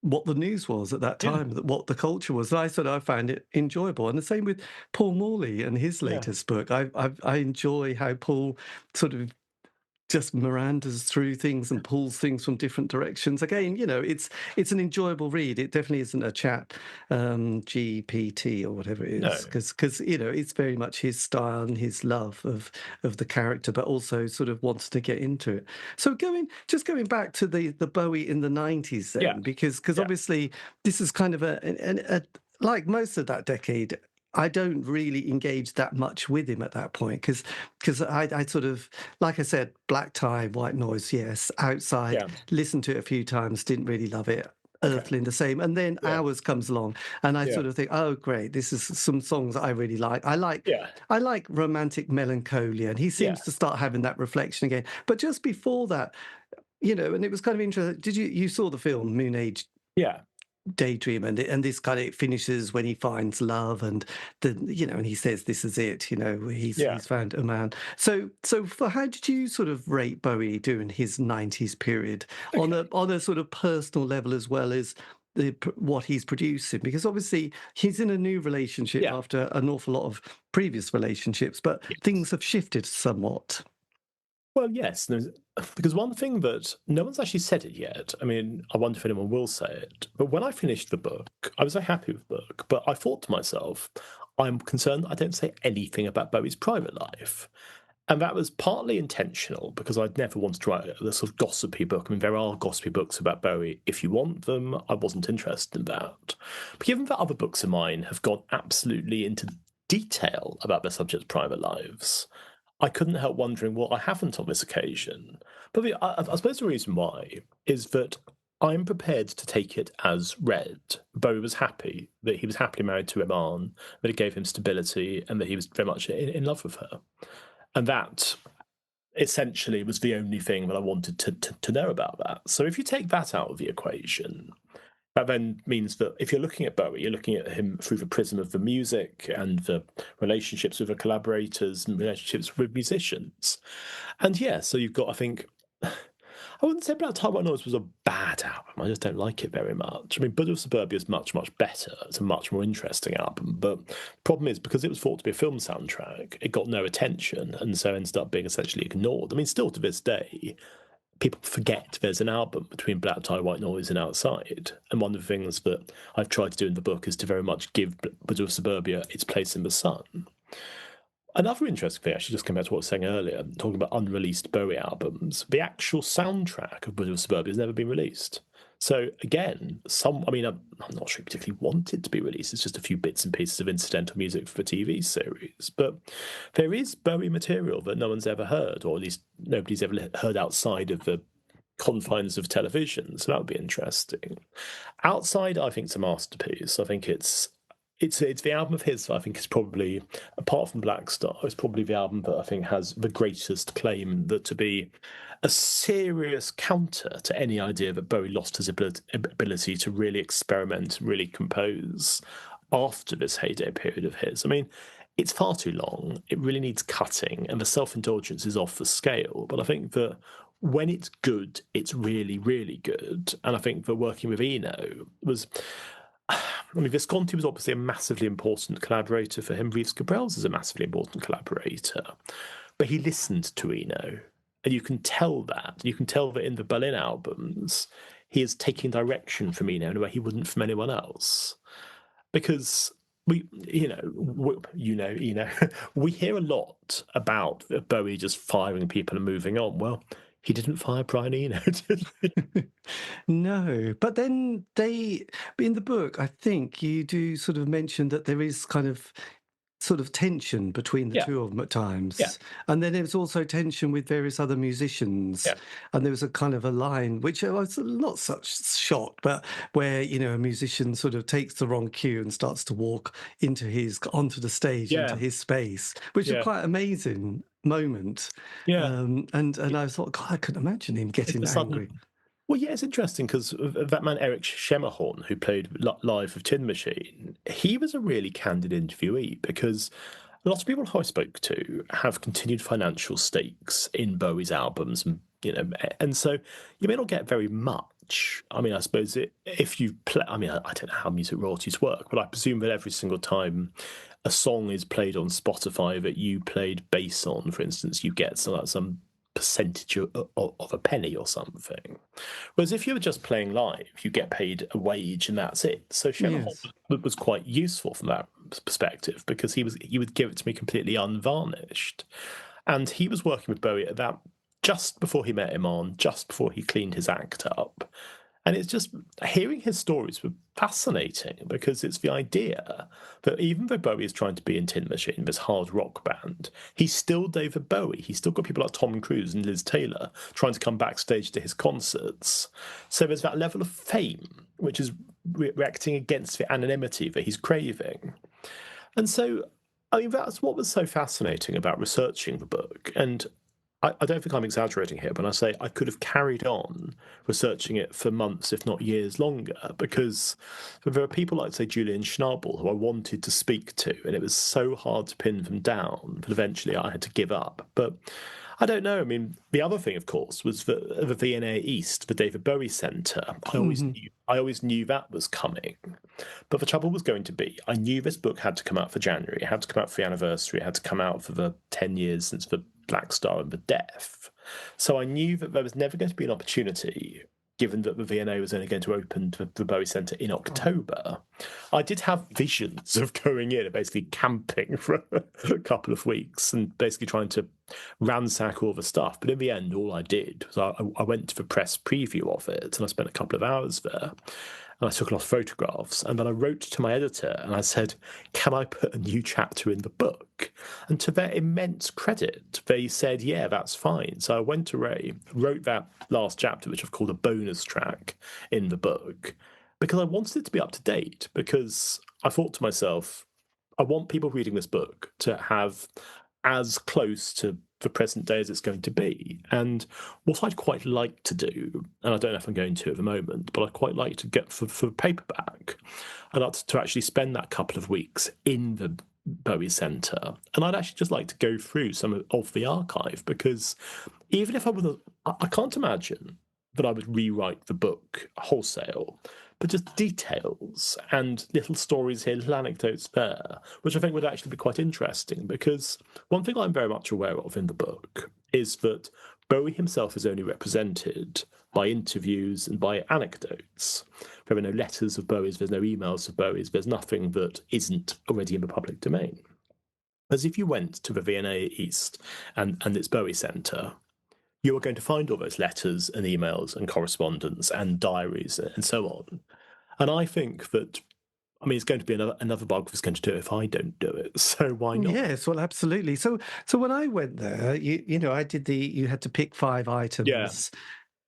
what the news was at that Yeah. time, what the culture was. And I found it enjoyable. And the same with Paul Morley and his latest book. I enjoy how Paul sort of just Miranda's through things and pulls things from different directions. Again, you know, it's an enjoyable read. It definitely isn't a chat GPT or whatever it No. is, because you know, it's very much his style and his love of the character, but also sort of wants to get into it. So going back to the Bowie in the 90s then, Yeah. because obviously this is kind of a like most of that decade. I don't really engage that much with him at that point because I sort of, like I said, Black Tie, White Noise, yes, Outside, listened to it a few times, didn't really love it. Earthling the same, and then Hours comes along, and I sort of think, oh great, this is some songs that I really like. I like Romantic Melancholia, and he seems to start having that reflection again. But just before that, you know, and it was kind of interesting. Did you saw the film Moon Age? Yeah. Daydream, and this kind of finishes when he finds love, and and he says this is it, you know, he's found a man. So for how did you sort of rate Bowie during his 90s period on a sort of personal level as well as what he's producing? Because obviously he's in a new relationship after an awful lot of previous relationships, but things have shifted somewhat. Well, yes, because one thing that no one's actually said it yet, I mean, I wonder if anyone will say it, but when I finished the book, I was very happy with the book, but I thought to myself, I'm concerned I don't say anything about Bowie's private life. And that was partly intentional, because I'd never wanted to write a sort of gossipy book. I mean, there are gossipy books about Bowie if you want them. I wasn't interested in that. But given that other books of mine have gone absolutely into detail about their subjects' private lives, I couldn't help wondering what I haven't on this occasion. But I suppose the reason why is that I'm prepared to take it as read. Bowie was happy, that he was happily married to Iman, that it gave him stability, and that he was very much in love with her. And that essentially was the only thing that I wanted to know about that. So if you take that out of the equation, that then means that if you're looking at Bowie, you're looking at him through the prism of the music and the relationships with the collaborators and relationships with musicians. And so you've got, I think, I wouldn't say Black Tie White Noise was a bad album. I just don't like it very much. I mean, Buddha of Suburbia is much, much better. It's a much more interesting album. But the problem is, because it was thought to be a film soundtrack, it got no attention and so ended up being essentially ignored. I mean, still to this day, people forget there's an album between Black Tie, White Noise and Outside. And one of the things that I've tried to do in the book is to very much give Buddha of Suburbia its place in the sun. Another interesting thing, actually, just coming back to what I was saying earlier, talking about unreleased Bowie albums, the actual soundtrack of Buddha of Suburbia has never been released. So again, I'm not sure he particularly wanted to be released. It's just a few bits and pieces of incidental music for the TV series. But there is Bowie material that no one's ever heard, or at least nobody's ever heard outside of the confines of television. So that would be interesting. Outside, I think it's a masterpiece. I think it's the album of his that I think is probably, apart from Blackstar, it's probably the album that I think has the greatest claim that to be a serious counter to any idea that Bowie lost his ability to really experiment, really compose after this heyday period of his. I mean, it's far too long. It really needs cutting, and the self-indulgence is off the scale. But I think that when it's good, it's really, really good. And I think that working with Eno was... I mean, Visconti was obviously a massively important collaborator for him. Reeves Gabrels is a massively important collaborator. But he listened to Eno. And you can tell that. You can tell that in the Berlin albums, he is taking direction from Eno in a way he wouldn't from anyone else. Because we hear a lot about Bowie just firing people and moving on. Well, he didn't fire Brian Eno, did he? No, but then in the book, I think you do sort of mention that there is kind of sort of tension between the two of them at times. Yeah. And then there's also tension with various other musicians. Yeah. And there was a kind of a line, which was not such shot, but where, you know, a musician sort of takes the wrong cue and starts to walk onto the stage, into his space, which is quite amazing moment. Yeah. And I thought, God, I couldn't imagine him getting angry. Well, yeah, it's interesting because that man Eric Schemmerhorn, who played live with Tin Machine, he was a really candid interviewee because lots of people who I spoke to have continued financial stakes in Bowie's albums and and so you may not get very much. I mean, I suppose if you play, I mean, I don't know how music royalties work, but I presume that every single time a song is played on Spotify that you played bass on, for instance, you get some percentage of a penny or something. Whereas if you were just playing live, you get paid a wage and that's it. So Shannon Yes. was quite useful from that perspective because he would give it to me completely unvarnished. And he was working with Bowie at that just before he met him on, just before he cleaned his act up. And it's just hearing his stories were fascinating because it's the idea that even though Bowie is trying to be in Tin Machine, this hard rock band, he's still David Bowie. He's still got people like Tom Cruise and Liz Taylor trying to come backstage to his concerts. So there's that level of fame, which is reacting against the anonymity that he's craving. And so, I mean, that's what was so fascinating about researching the book. And I don't think I'm exaggerating here when I say I could have carried on researching it for months, if not years longer, because there are people like, say, Julian Schnabel, who I wanted to speak to, and it was so hard to pin them down that eventually I had to give up. But I don't know. I mean, the other thing, of course, was the V&A East, the David Bowie Centre. I always knew that was coming. But the trouble was going to be, I knew this book had to come out for January. It had to come out for the anniversary. It had to come out for the 10 years since the Blackstar and the death. So I knew that there was never going to be an opportunity, given that the V&A was only going to open the Bowie Centre in October. I did have visions of going in and basically camping for a couple of weeks and basically trying to ransack all the stuff. But in the end, all I did was I went to the press preview of it and I spent a couple of hours there. And I took a lot of photographs, and then I wrote to my editor and I said, can I put a new chapter in the book? And to their immense credit, they said, yeah, that's fine. So I went to Ray, wrote that last chapter, which I've called a bonus track in the book, because I wanted it to be up to date, because I thought to myself, I want people reading this book to have as close to the present day as it's going to be. And what I'd quite like to do, and I don't know if I'm going to at the moment, but I'd quite like to get for paperback, I'd like to actually spend that couple of weeks in the Bowie Centre. And I'd actually just like to go through some of the archive, because even if I can't imagine that I would rewrite the book wholesale, but just details and little stories here, little anecdotes there, which I think would actually be quite interesting. Because one thing I'm very much aware of in the book is that Bowie himself is only represented by interviews and by anecdotes. There are no letters of Bowie's, there's no emails of Bowie's, there's nothing that isn't already in the public domain. As if you went to the V&A East and its Bowie Centre, you are going to find all those letters and emails and correspondence and diaries and so on. And I think that, I mean, it's going to be another biographer's going to do it if I don't do it. So why not? Yes, well, absolutely. So when I went there, I did you had to pick 5 items. Yeah.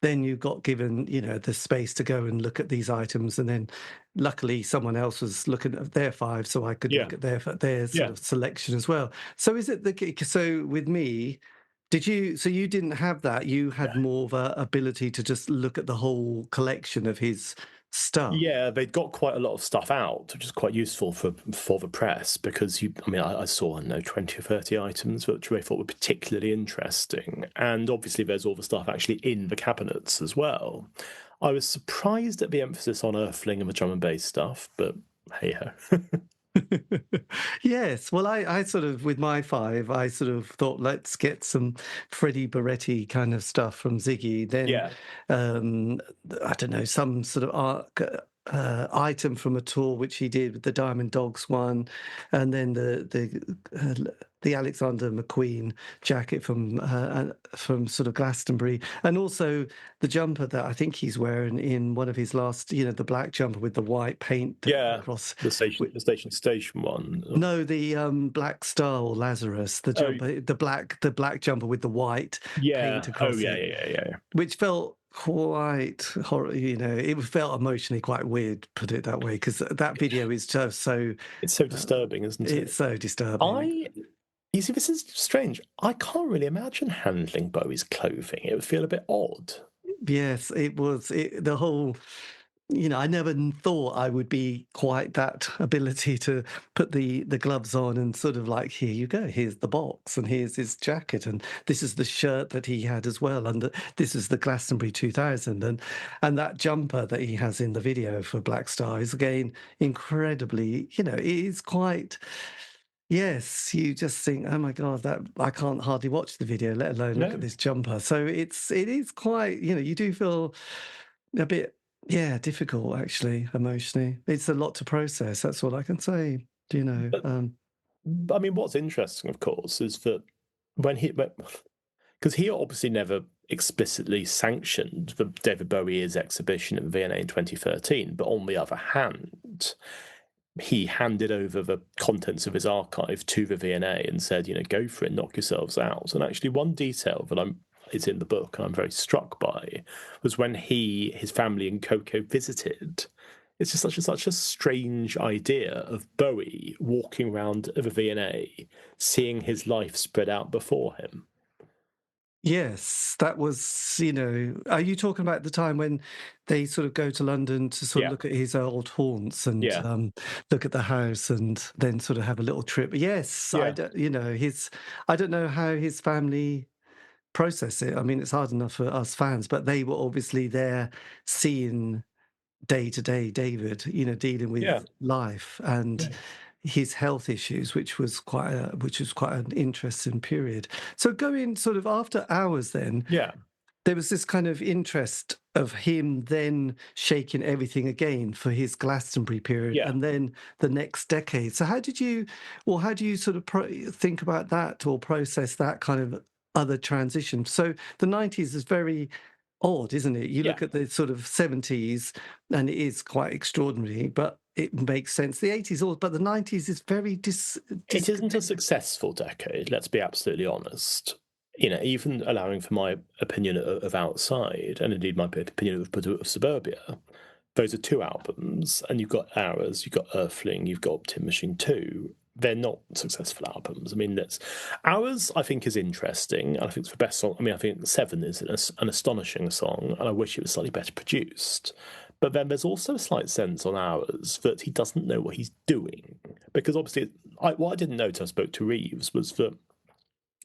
Then you got given, the space to go and look at these items. And then luckily someone else was looking at their 5, so I could look at their sort of selection as well. So is it so with me, you didn't have that? You had more of a ability to just look at the whole collection of his stuff. Yeah, they'd got quite a lot of stuff out, which is quite useful for the press, because I saw, 20 or 30 items which I thought were particularly interesting. And obviously there's all the stuff actually in the cabinets as well. I was surprised at the emphasis on Earthling and the drum and bass stuff, but hey-ho. Yes, well, I sort of, with my 5, I sort of thought, let's get some Freddie Boretti kind of stuff from Ziggy. Then, I don't know, some sort of item from a tour which he did with the Diamond Dogs one, and then the Alexander McQueen jacket from sort of Glastonbury, and also the jumper that I think he's wearing in one of his last, the black jumper with the white paint across the station one. No, the Blackstar or Lazarus, the jumper, the black jumper with the white paint across it. Which felt quite horror, it felt emotionally quite weird, put it that way, because that video is just so, it's so disturbing, isn't it? It's so disturbing. You see, this is strange. I can't really imagine handling Bowie's clothing. It would feel a bit odd. Yes, it was. The whole I never thought I would be quite that ability to put the gloves on and sort of like, here you go, here's the box, and here's his jacket, and this is the shirt that he had as well, and this is the Glastonbury 2000, and that jumper that he has in the video for Blackstar is again incredibly, it is quite. Yes, you just think, oh my God, that I can't hardly watch the video, let alone look at No. this jumper. So it is quite, you do feel a bit, yeah, difficult actually, emotionally. It's a lot to process. That's all I can say. But I mean, what's interesting, of course, is that because he obviously never explicitly sanctioned the David Bowie's exhibition at V&A in 2013, but on the other hand, he handed over the contents of his archive to the V&A and said, go for it, knock yourselves out. And actually, one detail that is in the book and I'm very struck by was when his family and Coco visited. It's just such a strange idea of Bowie walking around the V&A, seeing his life spread out before him. Yes, that was, are you talking about the time when they sort of go to London to sort of look at his old haunts and look at the house and then sort of have a little trip? Yes, I don't know how his family process it. I mean, it's hard enough for us fans, but they were obviously there seeing day to day David, dealing with life and his health issues, which was quite an interesting period. So going sort of after hours then, there was this kind of interest of him then shaking everything again for his Glastonbury period and then the next decade. So how do you sort of think about that or process that kind of other transition? So the 90s is very odd, isn't it? You look at the sort of 70s and it is quite extraordinary, but it makes sense. The 80s also, but the 90s is very It isn't a successful decade, let's be absolutely honest. Even allowing for my opinion of Outside, and indeed my opinion of Suburbia, those are two albums, and you've got Hours, you've got Earthling, you've got Tin Machine 2. They're not successful albums. I mean, Hours, I think, is interesting. I think it's the best song. I mean, I think Seven is an astonishing song, and I wish it was slightly better produced. But then there's also a slight sense on Hours that he doesn't know what he's doing. Because obviously, what I didn't know until I spoke to Reeves was that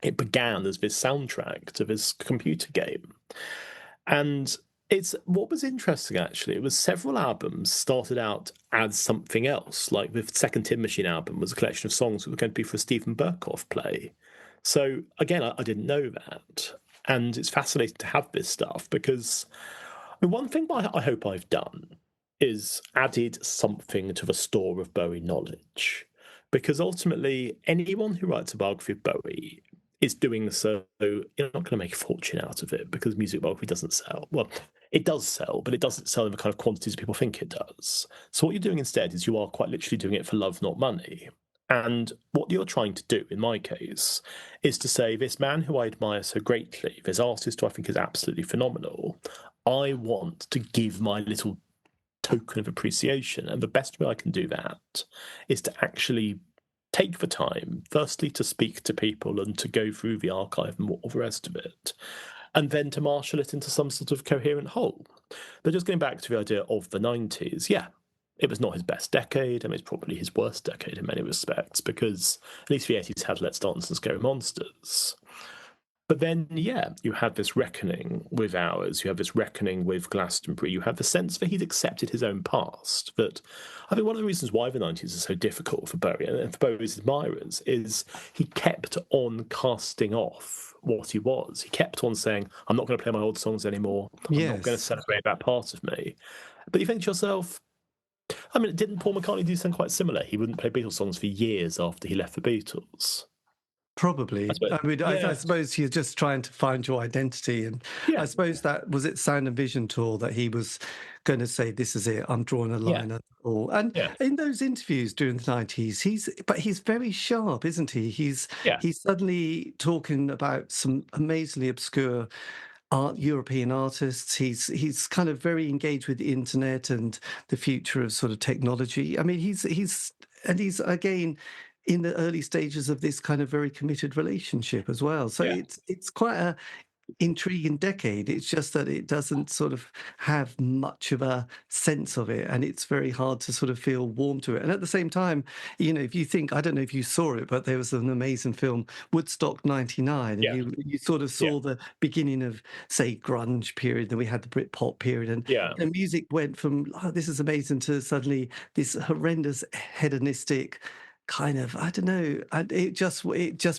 it began as this soundtrack to this computer game. And what was interesting, actually, it was several albums started out as something else. Like the second Tin Machine album was a collection of songs that were going to be for a Stephen Burkoff play. So, again, I didn't know that. And it's fascinating to have this stuff because one thing I hope I've done is added something to the store of Bowie knowledge. Because ultimately, anyone who writes a biography of Bowie is doing so, you're not going to make a fortune out of it because music biography doesn't sell. Well, it does sell, but it doesn't sell in the kind of quantities people think it does. So what you're doing instead is you are quite literally doing it for love, not money. And what you're trying to do, in my case, is to say, this man who I admire so greatly, this artist who I think is absolutely phenomenal, I want to give my little token of appreciation. And the best way I can do that is to actually take the time, firstly, to speak to people and to go through the archive and all the rest of it, and then to marshal it into some sort of coherent whole. But just going back to the idea of the 90s, it was not his best decade. I mean, it's probably his worst decade in many respects, because at least the 80s had Let's Dance and Scary Monsters. But then, you have this reckoning with Hours, you have this reckoning with Glastonbury, you have the sense that he's accepted his own past. That I think one of the reasons why the 90s is so difficult for Bowie and for Bowie's admirers is he kept on casting off what he was. He kept on saying, I'm not going to play my old songs anymore. I'm not going to celebrate that part of me. But you think to yourself, I mean, didn't Paul McCartney do something quite similar? He wouldn't play Beatles songs for years after he left the Beatles. Probably. I suppose you're just trying to find your identity. And I suppose that was it Sound and Vision tour that he was going to say, this is it, I'm drawing a line at all. And in those interviews during the 90s, he's very sharp, isn't he? He's suddenly talking about some amazingly obscure European artists. He's kind of very engaged with the internet and the future of sort of technology. I mean, he's again in the early stages of this kind of very committed relationship as well. So it's quite intriguing decade. It's just that it doesn't sort of have much of a sense of it, and it's very hard to sort of feel warm to it. And at the same time, if you think, I don't know if you saw it, but there was an amazing film, Woodstock 99, and Yeah, you sort of yeah, saw the beginning of, say, grunge period, then we had the Britpop period, and yeah. the music went from, oh, this is amazing, to suddenly this horrendous hedonistic kind of, I don't know, and it just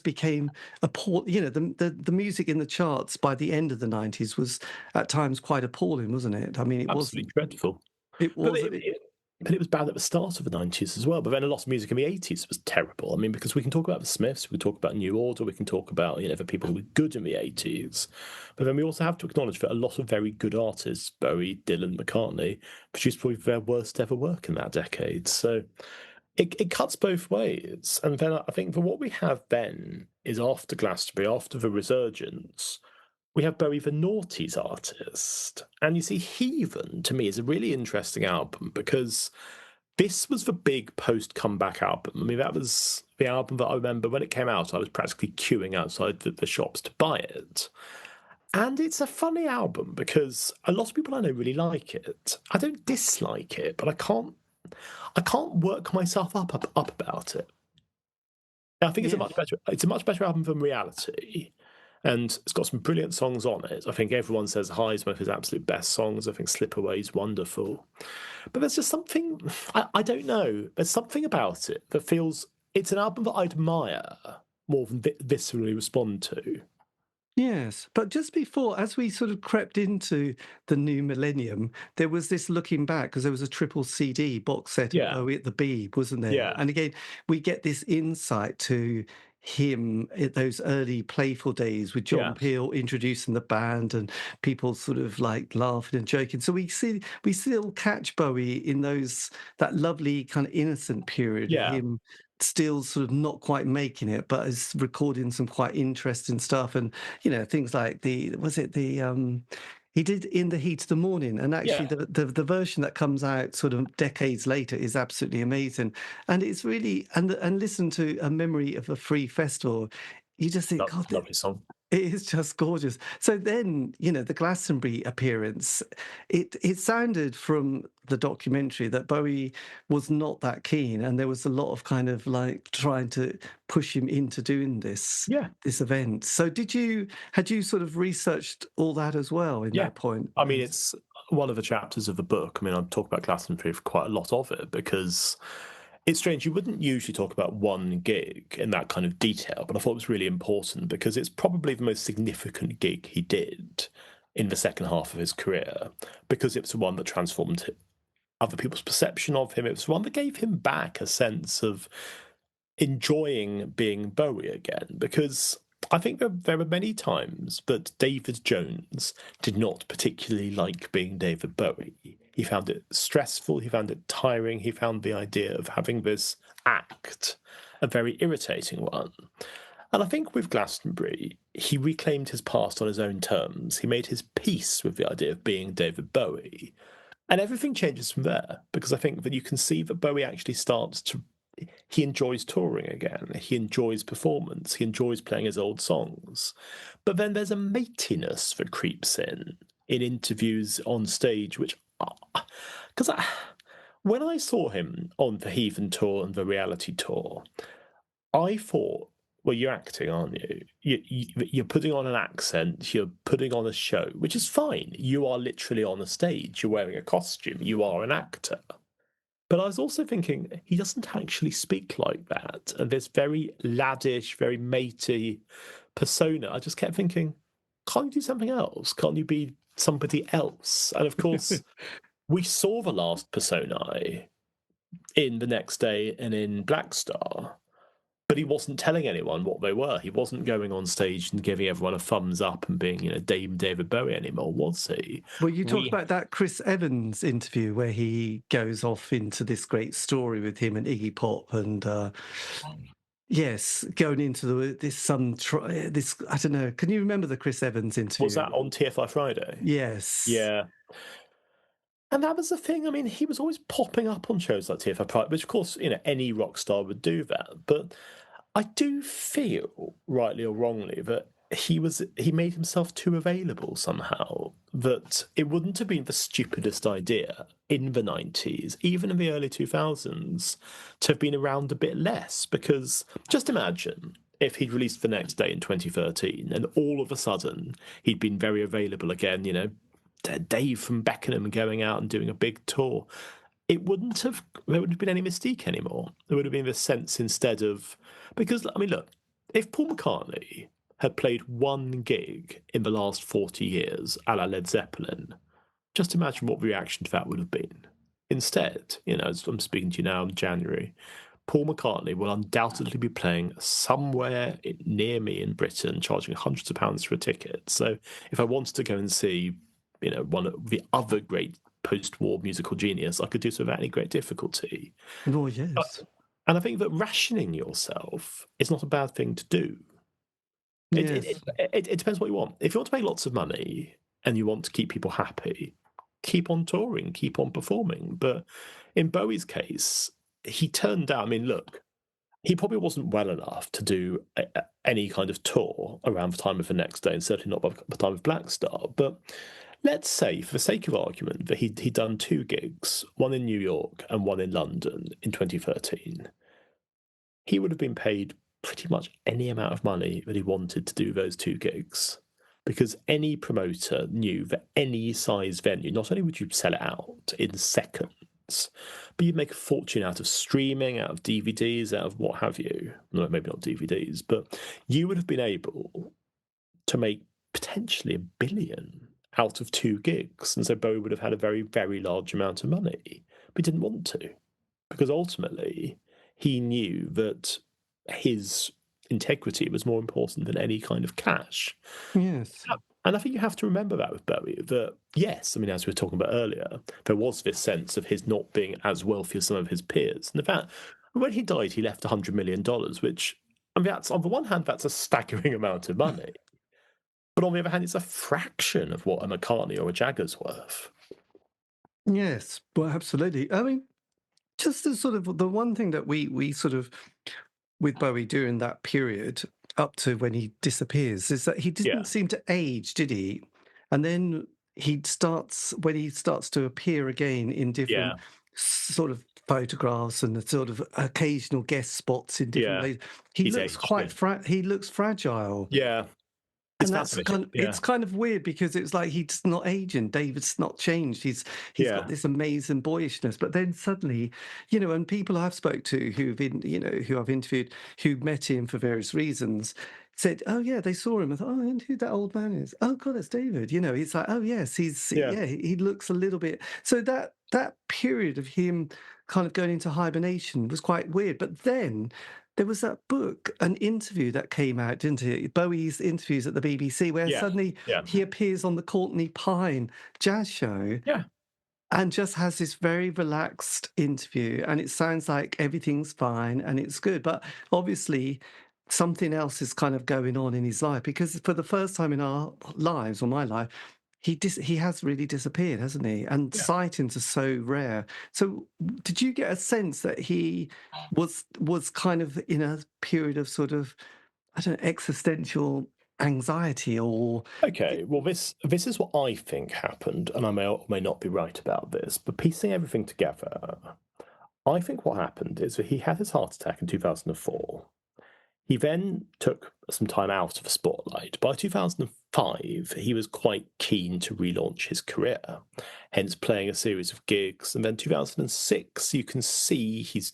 became appalling. The music in the charts by the end of the 90s was at times quite appalling, wasn't it? I mean, it Absolutely wasn't. dreadful. It But was. but it was bad at the start of the 90s as well. But then a lot of music in the 80s was terrible. I mean, because we can talk about the Smiths, we can talk about New Order, we can talk about, the people who were good in the 80s. But then we also have to acknowledge that a lot of very good artists, Bowie, Dylan, McCartney, produced probably their worst ever work in that decade. So it cuts both ways. And then I think that what we have then is after Glastonbury, after the resurgence, we have Bowie the Naughties artist. And you see, Heathen, to me, is a really interesting album because this was the big post-comeback album. I mean, that was the album that I remember when it came out, I was practically queuing outside the shops to buy it. And it's a funny album because a lot of people I know really like it. I don't dislike it, but I can't work myself up about it. I think Yes. it's a much better album than Reality. And it's got some brilliant songs on it. I think everyone says High's one of his absolute best songs. I think Slip Away is wonderful. But there's just something, I don't know, there's something about it that feels, it's an album that I admire more than viscerally respond to. Yes, but just before, as we sort of crept into the new millennium, there was this looking back, because there was a triple CD box set of Yeah, Bowie at the Beeb, wasn't there? yeah, And again, we get this insight to him at those early playful days with John yeah, Peel introducing the band and people sort of like laughing and joking. So we still catch Bowie in that lovely kind of innocent period of yeah, him still sort of not quite making it, but is recording some quite interesting stuff. And things like he did In the Heat of the Morning, and actually yeah. the version that comes out sort of decades later is absolutely amazing. And it's really, and listen to A Memory of a Free Festival, you just think, God, Lovely song. it is just gorgeous. So then, the Glastonbury appearance, it sounded from the documentary that Bowie was not that keen, and there was a lot of kind of like trying to push him into doing this Yeah, event. So had you sort of researched all that as well in yeah. that point? I mean, it's one of the chapters of the book. I mean, I talk about Glastonbury for quite a lot of it because it's strange. You wouldn't usually talk about one gig in that kind of detail, but I thought it was really important because it's probably the most significant gig he did in the second half of his career because it was the one that transformed other people's perception of him. It was the one that gave him back a sense of enjoying being Bowie again because I think there were many times that David Jones did not particularly like being David Bowie. He found it stressful, he found it tiring, he found the idea of having this act a very irritating one. And I think with Glastonbury, he reclaimed his past on his own terms. He made his peace with the idea of being David Bowie. And everything changes from there because I think that you can see that Bowie actually he enjoys touring again. He enjoys performance. He enjoys playing his old songs. But then there's a matiness that creeps in interviews on stage, which, because when I saw him on the Heathen tour and the reality tour, I thought, well, you're acting, aren't you? You're putting on an accent, you're putting on a show, which is fine. You are literally on a stage, you're wearing a costume, you are an actor. But I was also thinking, he doesn't actually speak like that. And this very laddish, very matey persona, I just kept thinking, can't you do something else? Can't you be somebody else? And of course, we saw the last personae in The Next Day and in Blackstar, but he wasn't telling anyone what they were. He wasn't going on stage and giving everyone a thumbs up and being, David Bowie anymore, was he? Well, you talked about that Chris Evans interview where he goes off into this great story with him and Iggy Pop and yes, going into this I don't know. Can you remember the Chris Evans interview? Was that on TFI Friday? Yes. Yeah. And that was the thing. I mean, he was always popping up on shows like TFI Pride, which, of course, any rock star would do that. But I do feel, rightly or wrongly, that he made himself too available somehow, that it wouldn't have been the stupidest idea in the 90s, even in the early 2000s, to have been around a bit less. Because just imagine if he'd released The Next Day in 2013 and all of a sudden he'd been very available again, Dave from Beckenham going out and doing a big tour. There wouldn't have been any mystique anymore. There would have been this sense instead of, because, I mean, look, if Paul McCartney had played one gig in the last 40 years, a la Led Zeppelin, just imagine what the reaction to that would have been. Instead, as I'm speaking to you now in January, Paul McCartney will undoubtedly be playing somewhere near me in Britain, charging hundreds of pounds for a ticket. So if I wanted to go and see, one of the other great post-war musical genius, I could do so without any great difficulty. Oh, yes. And I think that rationing yourself is not a bad thing to do. Yes. It depends what you want. If you want to make lots of money and you want to keep people happy, keep on touring, keep on performing. But in Bowie's case, he turned down. I mean, look, he probably wasn't well enough to do any kind of tour around the time of The Next Day, and certainly not by the time of Blackstar. But let's say, for the sake of argument, that he'd done 2 gigs, one in New York and one in London in 2013. He would have been paid pretty much any amount of money that he wanted to do those 2 gigs, because any promoter knew that any size venue, not only would you sell it out in seconds, but you'd make a fortune out of streaming, out of DVDs, out of what have you. No, maybe not DVDs, but you would have been able to make potentially $1 billion out of 2 gigs. And so Bowie would have had a very, very large amount of money, but he didn't want to, because ultimately he knew that his integrity was more important than any kind of cash. Yes. And I think you have to remember that with Bowie, that yes, I mean, as we were talking about earlier, there was this sense of his not being as wealthy as some of his peers. And in fact, when he died, he left $100 million, which, I mean, that's, on the one hand, that's a staggering amount of money. But on the other hand, it's a fraction of what a McCartney or a Jagger's worth. Yes, well, absolutely. I mean, just as sort of the one thing that we sort of, with Bowie during that period up to when he disappears, is that he didn't seem to age, did he? And then when he starts to appear again in different sort of photographs and the sort of occasional guest spots in different ways, he looks he looks fragile. Yeah. And that's it's kind of weird, because it's like he's not aging. David's not changed. He's got this amazing boyishness, but then suddenly, and people I've spoke to who I've interviewed, who met him for various reasons, said, "Oh yeah, they saw him and thought, oh, and who that old man is? Oh God, it's David." It's like, oh yes, he looks a little bit. So that period of him kind of going into hibernation was quite weird. But then there was that book, an interview that came out, didn't it? Bowie's interviews at the BBC, where suddenly he appears on the Courtney Pine jazz show. Yeah. And just has this very relaxed interview, and it sounds like everything's fine and it's good. But obviously, something else is kind of going on in his life, because for the first time in our lives, or my life, he has really disappeared, hasn't he? And sightings are so rare. So did you get a sense that he was kind of in a period of sort of, I don't know, existential anxiety? Or okay, well, this is what I think happened, and I may or may not be right about this, but piecing everything together, I think what happened is that he had his heart attack in 2004. He then took some time out of the spotlight. By 2005, he was quite keen to relaunch his career, hence playing a series of gigs. And then 2006, you can see he's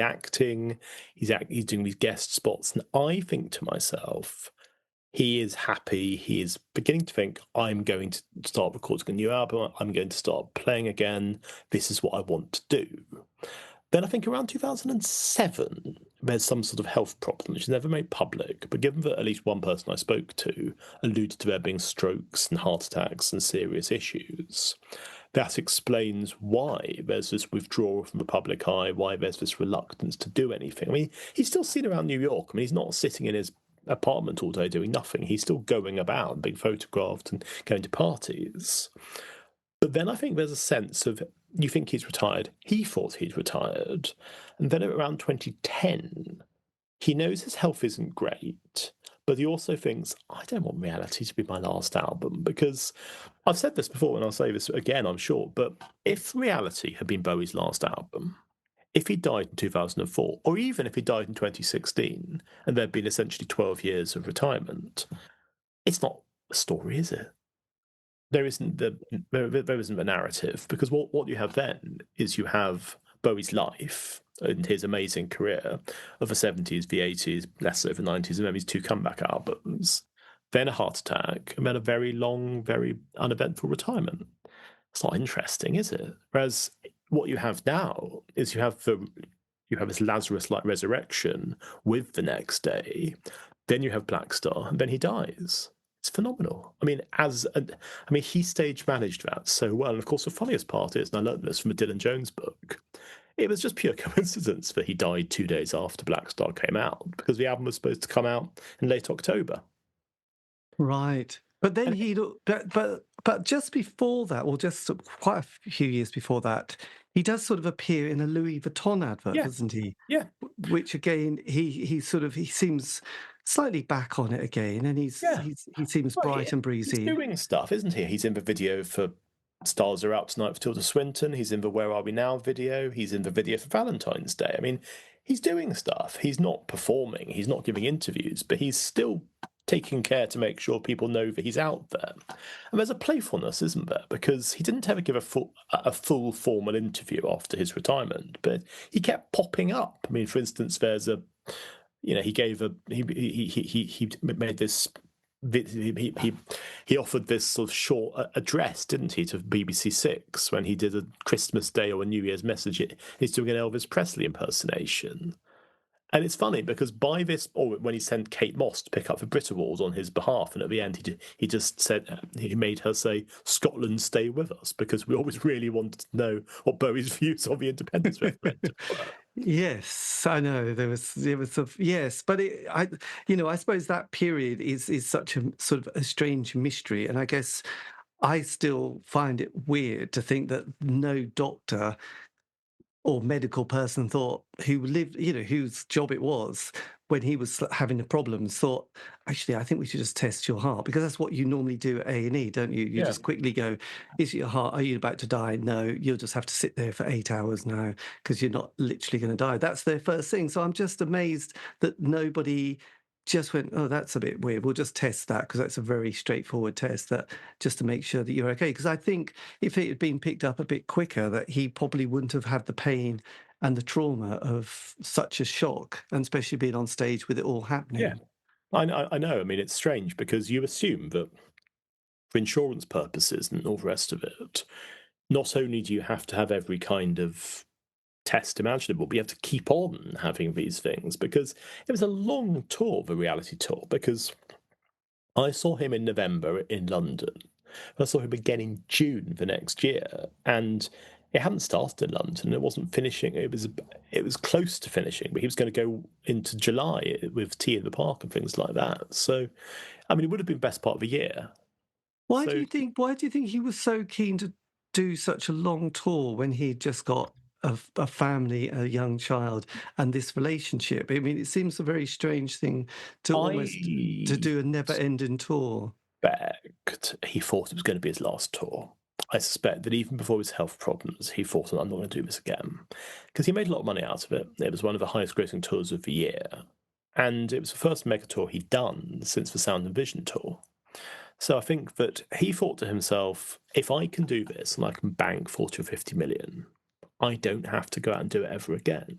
acting, he's doing these guest spots. And I think to myself, he is happy. He is beginning to think, I'm going to start recording a new album. I'm going to start playing again. This is what I want to do. Then I think around 2007, there's some sort of health problem, which is never made public. But given that at least one person I spoke to alluded to there being strokes and heart attacks and serious issues, that explains why there's this withdrawal from the public eye, why there's this reluctance to do anything. I mean, he's still seen around New York. I mean, he's not sitting in his apartment all day doing nothing. He's still going about, being photographed and going to parties. But then I think there's a sense of, you think he's retired. He thought he'd retired. And then around 2010, he knows his health isn't great, but he also thinks, I don't want reality to be my last album, because I've said this before and I'll say this again, I'm sure, but if reality had been Bowie's last album, if he died in 2004, or even if he died in 2016, and there'd been essentially 12 years of retirement, it's not a story, is it? There isn't there isn't a narrative, because what you have then is you have Bowie's life and his amazing career of the 70s, the 80s, less so the 90s, and then his two comeback albums, then a heart attack, and then a very long, very uneventful retirement. It's not interesting, is it? Whereas what you have now is you have this Lazarus-like resurrection with the next day, then you have Blackstar, and then he dies. It's phenomenal. I mean, he stage managed that so well. And of course, the funniest part is, and I learned this from a Dylan Jones book, it was just pure coincidence that he died 2 days after Blackstar came out, because the album was supposed to come out in late October. Right. But then but just before that, or just quite a few years before that, he does sort of appear in a Louis Vuitton advert, doesn't he? Yeah. Which again, he seems slightly back on it again, and he seems bright and breezy. He's doing stuff, isn't he? He's in the video for Stars Are Out Tonight for Tilda Swinton. He's in the Where Are We Now video. He's in the video for Valentine's Day. I mean, he's doing stuff. He's not performing. He's not giving interviews, but he's still taking care to make sure people know that he's out there. And there's a playfulness, isn't there? Because he didn't ever give a full formal interview after his retirement, but he kept popping up. I mean, for instance, there's he made this. He offered this sort of short address, didn't he, to BBC Six when he did a Christmas Day or a New Year's message. He's doing an Elvis Presley impersonation. And it's funny because by this, or when he sent Kate Moss to pick up the Brit Awards on his behalf, and at the end he just said, he made her say, "Scotland, stay with us," because we always really wanted to know what Bowie's views on the independence referendum were. Yes, I know there was yes, but I suppose that period is such a sort of a strange mystery, and I guess I still find it weird to think that no doctor or medical person who lived, whose job it was when he was having the problems, thought, actually, I think we should just test your heart, because that's what you normally do at A&E, don't you? You just quickly go, is it your heart? Are you about to die? No, you'll just have to sit there for 8 hours now because you're not literally going to die. That's their first thing. So I'm just amazed that nobody just went, oh, that's a bit weird. We'll just test that because that's a very straightforward test, that just to make sure that you're okay. Because I think if it had been picked up a bit quicker, that he probably wouldn't have had the pain and the trauma of such a shock, and especially being on stage with it all happening. Yeah, I know. I mean, it's strange because you assume that for insurance purposes and all the rest of it, not only do you have to have every kind of test imaginable, but you have to keep on having these things, because it was a long tour, the reality tour, because I saw him in November in London. I saw him again in June the next year, and it hadn't started in London. It wasn't finishing. It was close to finishing, but he was going to go into July with Tea in the Park and things like that. So, I mean, it would have been the best part of the year. Why do you think he was so keen to do such a long tour when he'd just got a family, a young child, and this relationship? I mean, it seems a very strange thing to do a never-ending tour. He thought it was going to be his last tour. I suspect that even before his health problems, he thought, I'm not going to do this again. Because he made a lot of money out of it. It was one of the highest grossing tours of the year. And it was the first mega tour he'd done since the Sound and Vision tour. So I think that he thought to himself, if I can do this and I can bank 40 or 50 million, I don't have to go out and do it ever again.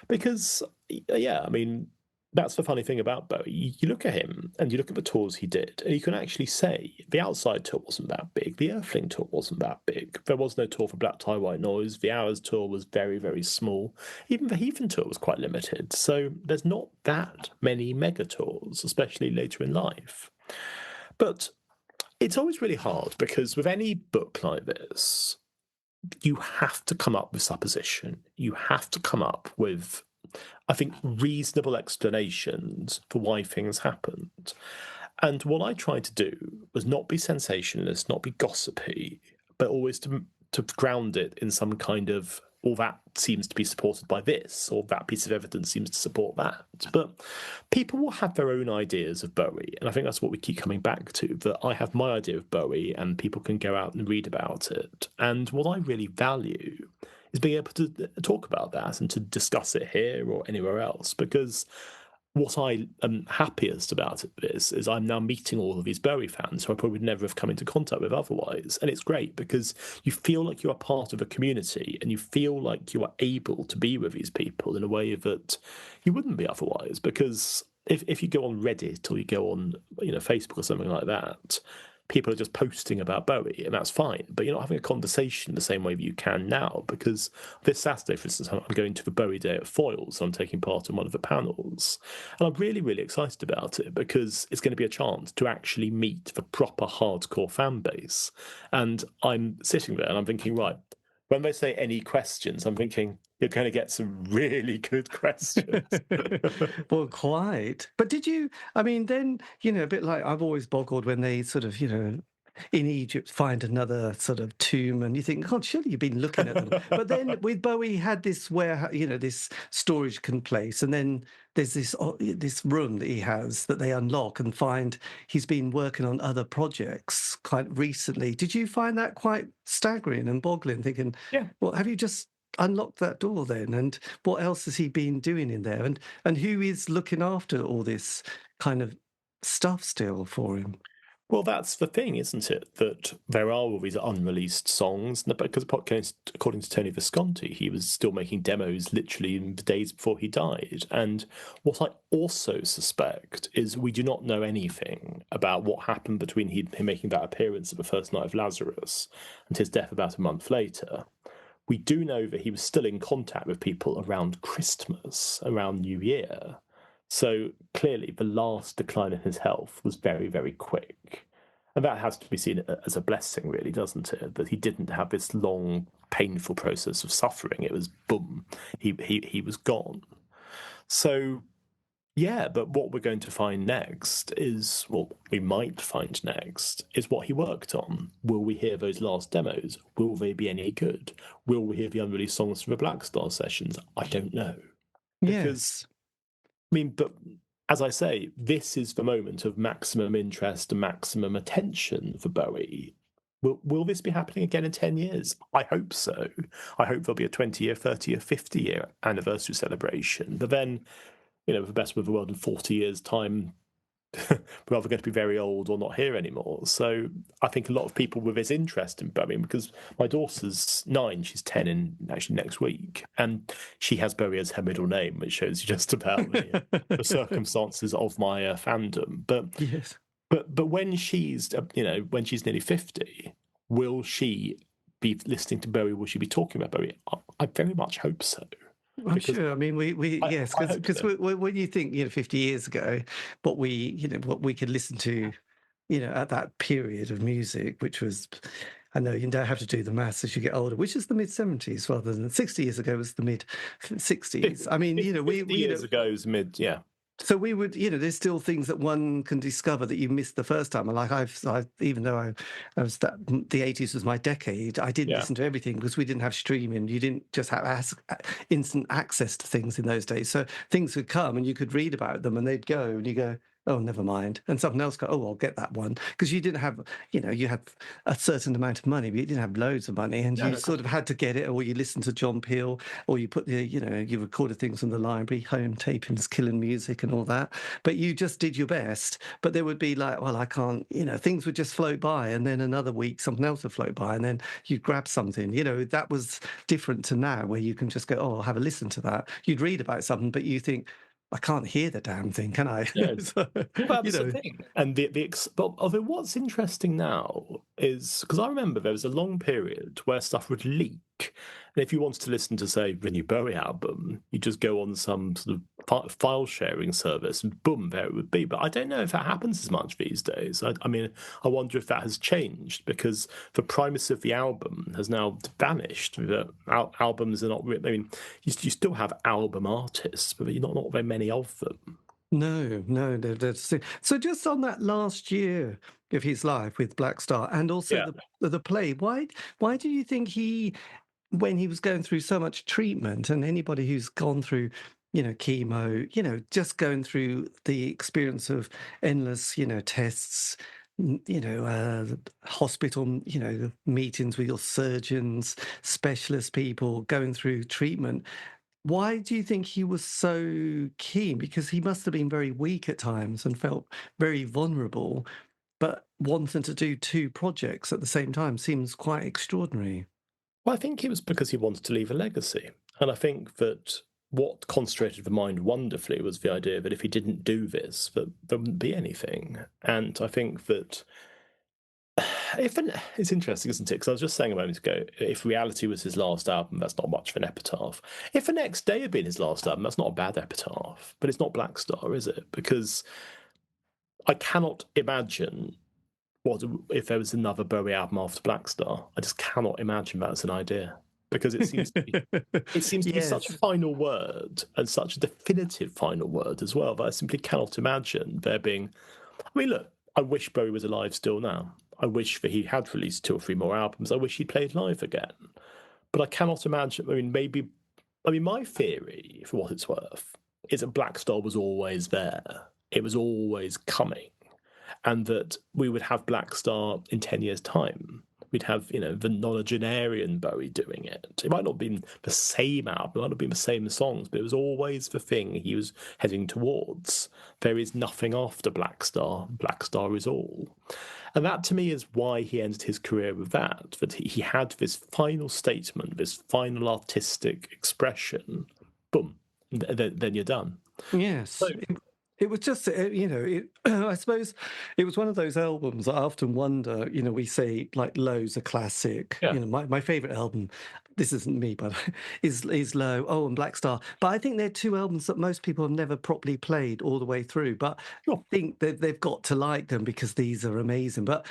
Because, yeah, I mean, that's the funny thing about Bowie. You look at him and you look at the tours he did, and you can actually say the Outside tour wasn't that big, the Earthling tour wasn't that big. There was no tour for Black Tie, White Noise. The Hours tour was very, very small. Even the Heathen tour was quite limited. So there's not that many mega tours, especially later in life. But it's always really hard because with any book like this, you have to come up with supposition. You have to come up with, I think, reasonable explanations for why things happened. And what I tried to do was not be sensationalist, not be gossipy, but always to ground it in some kind of all that seems to be supported by this, or that piece of evidence seems to support that. But people will have their own ideas of Bowie, and I think that's what we keep coming back to, that I have my idea of Bowie and people can go out and read about it. And what I really value is being able to talk about that and to discuss it here or anywhere else, because what I am happiest about this is I'm now meeting all of these Bowie fans who I probably would never have come into contact with otherwise. And it's great because you feel like you are part of a community and you feel like you are able to be with these people in a way that you wouldn't be otherwise. Because if you go on Reddit or you go on Facebook or something like that, people are just posting about Bowie, and that's fine. But you're not having a conversation the same way that you can now, because this Saturday, for instance, I'm going to the Bowie Day at Foyles, so I'm taking part in one of the panels. And I'm really, really excited about it, because it's going to be a chance to actually meet the proper hardcore fan base. And I'm sitting there and I'm thinking, right, when they say any questions, I'm thinking, you're going to get some really good questions. Well, quite. But did you, I mean, then, a bit like I've always boggled when they sort of, in Egypt find another sort of tomb and you think, God, surely you've been looking at them. But then with Bowie, he had this where, this storage place. And then there's this room that he has that they unlock and find he's been working on other projects quite recently. Did you find that quite staggering and boggling, thinking, Yeah. well, have you just unlocked that door then, and what else has he been doing in there, and who is looking after all this kind of stuff still for him? Well, that's the thing, isn't it? That there are all these unreleased songs, because according to Tony Visconti, he was still making demos literally in the days before he died. And what I also suspect is we do not know anything about what happened between him making that appearance at the first night of Lazarus and his death about a month later. We do know that he was still in contact with people around Christmas, around New Year. So clearly the last decline in his health was very, very quick. And that has to be seen as a blessing, really, doesn't it? That he didn't have this long, painful process of suffering. It was boom, he was gone. So yeah, but what we're going to find next is, well, we might find next, is what he worked on. Will we hear those last demos? Will they be any good? Will we hear the unreleased songs from the Blackstar sessions? I don't know. Because, Yes. I mean, but as I say, this is the moment of maximum interest and maximum attention for Bowie. Will this be happening again in 10 years? I hope so. I hope there'll be a 20-year, 30-year, 50-year anniversary celebration. But then, for the best of the world in 40 years' time, we're either going to be very old or not here anymore. So I think a lot of people with this interest in Bowie, because my daughter's 9, she's 10 in actually next week, and she has Bowie as her middle name, which shows you just about the circumstances of my fandom. But yes, but when she's when she's nearly 50, will she be listening to Bowie? Will she be talking about Bowie? I very much hope so. I'm sure. I mean, we yes, because so. when you think 50 years ago, what we could listen to, at that period of music, which was, I know you don't have to do the maths as you get older, which is the mid 70s rather than 60 years ago was the mid 60s. I mean, we years ago was mid, yeah. So we would, there's still things that one can discover that you missed the first time. And like I've even though I was the 80s was my decade, I didn't listen to everything because we didn't have streaming. You didn't just have instant access to things in those days. So things would come and you could read about them and they'd go and you go, oh, never mind. And something else go, oh, I'll get that one. Because you didn't have, you had a certain amount of money, but you didn't have loads of money. And you sort of had to get it, or you listened to John Peel, or you put you recorded things from the library, home tapings, Killing Music and all that. But you just did your best. But there would be like, well, I can't, things would just float by. And then another week, something else would float by. And then you'd grab something. That was different to now, where you can just go, oh, I'll have a listen to that. You'd read about something, but you think, I can't hear the damn thing, can I? Yeah. That's the thing. And although what's interesting now is, because I remember there was a long period where stuff would leak. And if you wanted to listen to, say, the new Bowie album, you just go on some sort of file sharing service and boom, there it would be. But I don't know if that happens as much these days. I mean, I wonder if that has changed, because the primacy of the album has now vanished. Albums are not, I mean, you still have album artists, but you're not very many of them. No. That's so. Just on that last year of his life with Blackstar, and also the play. Why do you think he when he was going through so much treatment, and anybody who's gone through, chemo, just going through the experience of endless, tests, hospital, meetings with your surgeons, specialist people, going through treatment. Why do you think he was so keen? Because he must have been very weak at times and felt very vulnerable, but wanting to do two projects at the same time seems quite extraordinary. Well, I think it was because he wanted to leave a legacy. And I think that what concentrated the mind wonderfully was the idea that if he didn't do this, that there wouldn't be anything. And I think that it's interesting, isn't it? Because I was just saying a moment ago, if Reality was his last album, that's not much of an epitaph. If The Next Day had been his last album, that's not a bad epitaph. But it's not Blackstar, is it? Because I cannot imagine what if there was another Bowie album after Blackstar. I just cannot imagine that as an idea, because it seems to be such a final word, and such a definitive final word as well, that I simply cannot imagine there being. I mean, look, I wish Bowie was alive still now. I wish that he had released 2 or 3 more albums. I wish he played live again. But I cannot imagine. I mean, my theory, for what it's worth, is that Blackstar was always there. It was always coming. And that we would have Blackstar in 10 years' time. We'd have, the nonagenarian Bowie doing it. It might not have been the same album, it might not have been the same songs, but it was always the thing he was heading towards. There is nothing after Blackstar. Blackstar is all. And that, to me, is why he ended his career with that he had this final statement, this final artistic expression. Boom. Then you're done. Yes. So, it was just, I suppose it was one of those albums I often wonder, we say like Low's a classic. Yeah. My favourite album, this isn't me, but is Low, and Blackstar. But I think they're 2 albums that most people have never properly played all the way through. But I think that they've got to like them because these are amazing. But,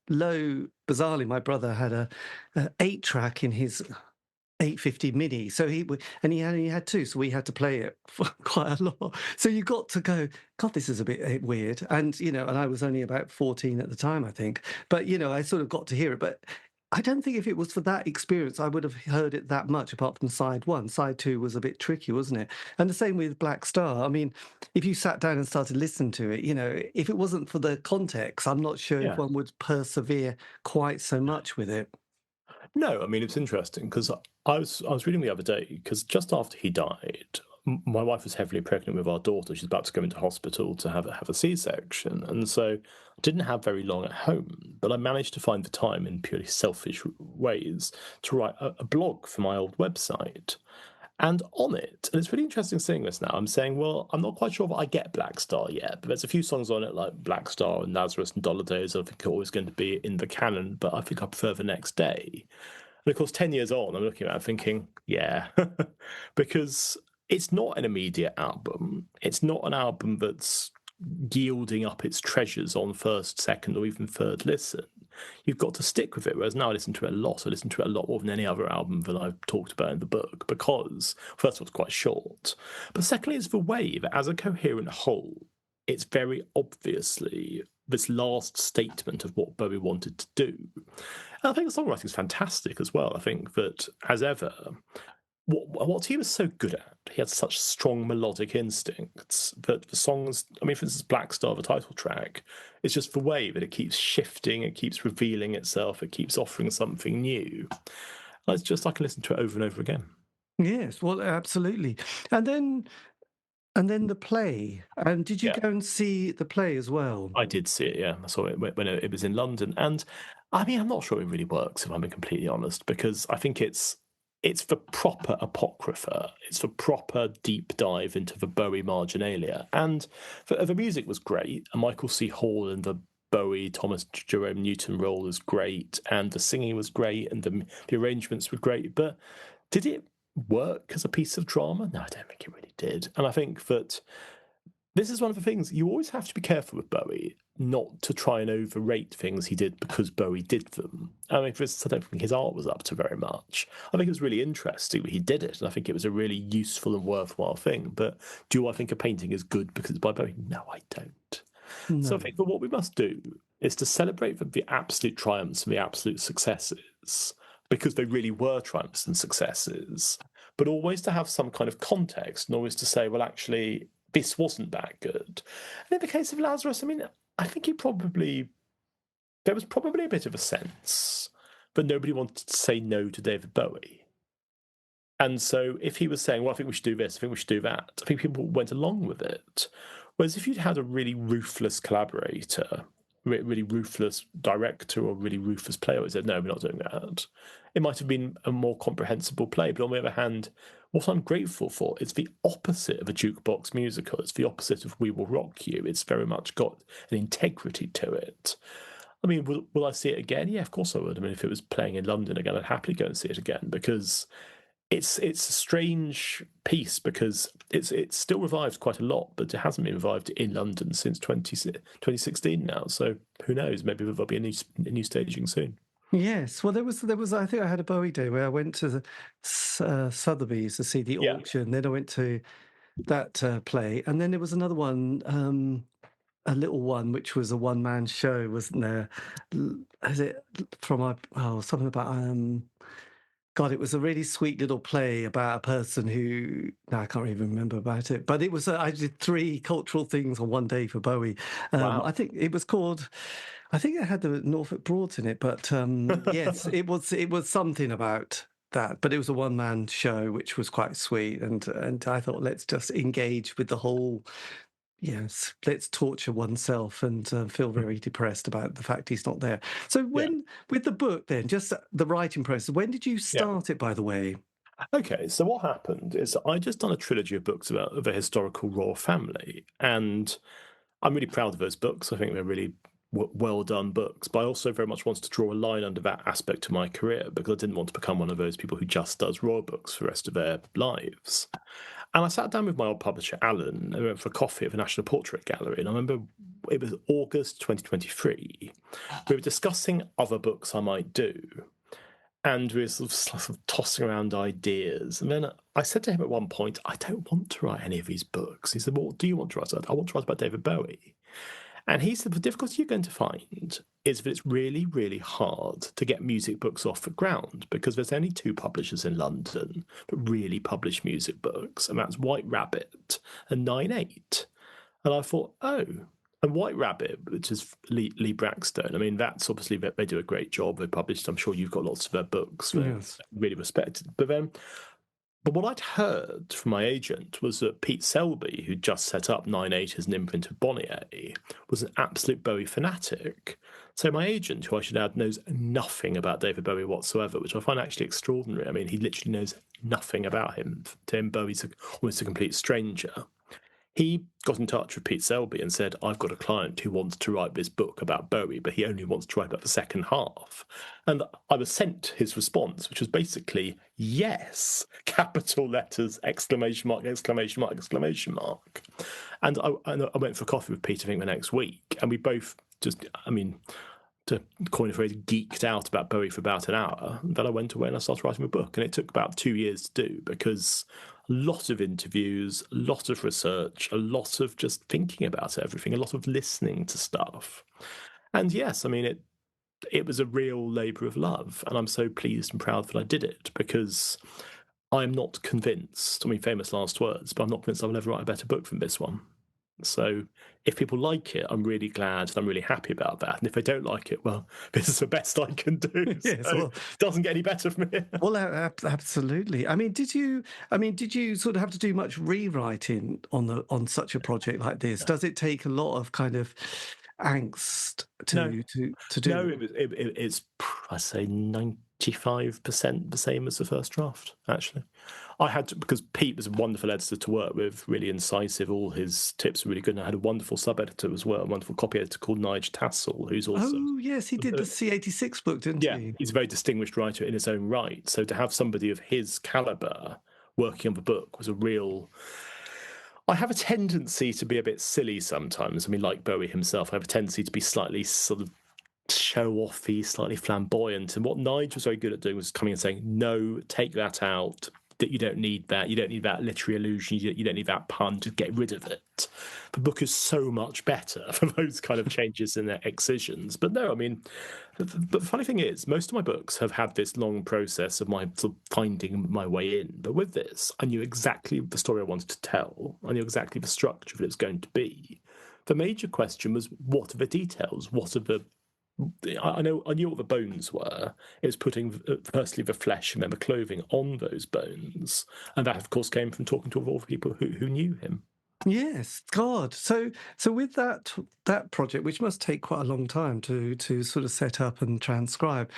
Low, bizarrely, my brother had a 8-track in his 850 mini, so he had 2, so we had to play it for quite a lot. So you got to go, God, this is a bit weird. And and I was only about 14 at the time, I think, but I sort of got to hear it. But I don't think if it was for that experience I would have heard it that much, apart from side 1. Side 2 was a bit tricky, wasn't it? And the same with Blackstar. I mean, if you sat down and started listening to it, if it wasn't for the context, I'm not sure if one would persevere quite so much with it. No, I mean, it's interesting because I was reading the other day, because just after he died, my wife was heavily pregnant with our daughter. She's about to go into hospital to have a C-section, and so I didn't have very long at home. But I managed to find the time in purely selfish ways to write a blog for my old website. And on it, and it's really interesting seeing this now, I'm saying, well, I'm not quite sure if I get Blackstar yet, but there's a few songs on it like Blackstar and Lazarus and Dollar Days I think are always going to be in the canon, but I think I prefer The Next Day. And of course, 10 years on, I'm looking at it thinking, yeah, because it's not an immediate album. It's not an album that's yielding up its treasures on first, second, or even third listen. You've got to stick with it. Whereas now I listen to it a lot. I listen to it a lot more than any other album that I've talked about in the book, because first of all, it's quite short, but secondly, it's the way that as a coherent whole, it's very obviously this last statement of what Bowie wanted to do. And I think the songwriting is fantastic as well. I think that, as ever, what he was so good at, he had such strong melodic instincts that the songs, I mean, for instance, Blackstar, the title track, is just the way that it keeps shifting, it keeps revealing itself, it keeps offering something new. It's just, I can listen to it over and over again. Yes, well, absolutely. And then the play. And did you go and see the play as well? I did see it, yeah. I saw it when it was in London. And I mean, I'm not sure it really works, if I'm being completely honest, because I think it's the proper apocrypha. It's the proper deep dive into the Bowie marginalia. And the music was great. And Michael C. Hall and the Bowie, Thomas Jerome Newton role is great. And the singing was great. And the arrangements were great. But did it work as a piece of drama? No, I don't think it really did. And I think that this is one of the things you always have to be careful with Bowie, not to try and overrate things he did because Bowie did them. I mean, for instance, I don't think his art was up to very much. I think it was really interesting that he did it, and I think it was a really useful and worthwhile thing. But do I think a painting is good because it's by Bowie? No, I don't. No. So I think that what we must do is to celebrate the absolute triumphs and the absolute successes, because they really were triumphs and successes, but always to have some kind of context and always to say, well, actually, this wasn't that good. And in the case of Lazarus, I mean, I think there was probably a bit of a sense that nobody wanted to say no to David Bowie. And so if he was saying, well, I think we should do this, I think we should do that, I think people went along with it. Whereas if you'd had a really ruthless collaborator, really ruthless director or really ruthless player who said, no, we're not doing that, it might have been a more comprehensible play. But on the other hand, what I'm grateful for is the opposite of a jukebox musical. It's the opposite of We Will Rock You. It's very much got an integrity to it. I mean, will I see it again? Yeah, of course I would. I mean, if it was playing in London again, I'd happily go and see it again, because it's a strange piece, because it's still revived quite a lot, but it hasn't been revived in London since 2016 now. So who knows? Maybe there'll be a new staging soon. Yes, well, there was. I think I had a Bowie day where I went to the Sotheby's to see the auction. Then I went to that play, and then there was another one, a little one, which was a one-man show, wasn't there? Is it from something about God, it was a really sweet little play about a person who, no, I can't even remember about it, but it was, I did 3 cultural things on one day for Bowie. Wow. I think it was called, I think it had the Norfolk Broads in it, but yes, it was something about that, but it was a one-man show, which was quite sweet. And I thought, let's just engage with the whole, yes, let's torture oneself and feel very depressed about the fact he's not there. So with the book then, just the writing process, when did you start it, by the way? Okay, so what happened is I'd just done a trilogy of books about the historical royal family, and I'm really proud of those books. I think they're really well done books, but I also very much wanted to draw a line under that aspect of my career, because I didn't want to become one of those people who just does royal books for the rest of their lives. And I sat down with my old publisher, Alan, and we went for a coffee at the National Portrait Gallery. And I remember it was August 2023. We were discussing other books I might do. And we were sort of tossing around ideas. And then I said to him at one point, I don't want to write any of these books. He said, well, what do you want to write about? I want to write about David Bowie. And he said, the difficulty you're going to find is that it's really, really hard to get music books off the ground, because there's only 2 publishers in London that really publish music books, and that's White Rabbit and 9/8. And I thought, oh, and White Rabbit, which is Lee Brackstone, I mean, that's obviously, they do a great job. They published, I'm sure you've got lots of their books, Yes. really respected. But what I'd heard from my agent was that Pete Selby, who just set up 9/8 as an imprint of Bonnier, was an absolute Bowie fanatic. So my agent, who I should add knows nothing about David Bowie whatsoever, which I find actually extraordinary. I mean, he literally knows nothing about him. To him, Bowie's almost a complete stranger. He got in touch with Pete Selby and said, I've got a client who wants to write this book about Bowie, but he only wants to write about the second half. And I was sent his response, which was basically, yes, capital letters, exclamation mark, exclamation mark, exclamation mark. And I went for coffee with Pete, I think, the next week. And we both just, I mean, to coin a phrase, geeked out about Bowie for about an hour. And then I went away and I started writing a book. And it took about 2 years to do, because a lot of interviews, a lot of research, a lot of just thinking about everything, a lot of listening to stuff. And yes, I mean, it was a real labour of love. And I'm so pleased and proud that I did it, because I'm not convinced, I mean, famous last words, but I'm not convinced I will ever write a better book than this one. So if people like it, I'm really glad and I'm really happy about that. And if they don't like it, well, this is the best I can do. Yes, So it doesn't get any better from here. Well, absolutely. I mean, did you sort of have to do much rewriting on such a project like this? Does it take a lot of kind of angst to do? No, it's I say 95% the same as the first draft, actually. I had to, because Pete was a wonderful editor to work with, really incisive. All his tips were really good. And I had a wonderful sub-editor as well, a wonderful copy editor called Nigel Tassel, who's also... Oh, yes, he did the C86 book, didn't he? Yeah, he's a very distinguished writer in his own right. So to have somebody of his calibre working on the book was a real... I have a tendency to be a bit silly sometimes. I mean, like Bowie himself, I have a tendency to be slightly sort of show-offy, slightly flamboyant. And what Nigel was very good at doing was coming and saying, no, take that out, that you don't need that. You don't need that literary allusion. You don't need that pun to get rid of it. The book is so much better for those kind of changes in their excisions. But no, I mean, the funny thing is, most of my books have had this long process of my sort of finding my way in. But with this, I knew exactly the story I wanted to tell. I knew exactly the structure of it was going to be. The major question was, what are the details? What are the I knew what the bones were. It was putting firstly the flesh and then the clothing on those bones, and that, of course, came from talking to all the people who knew him. Yes, God. So with that project, which must take quite a long time to sort of set up and transcribe,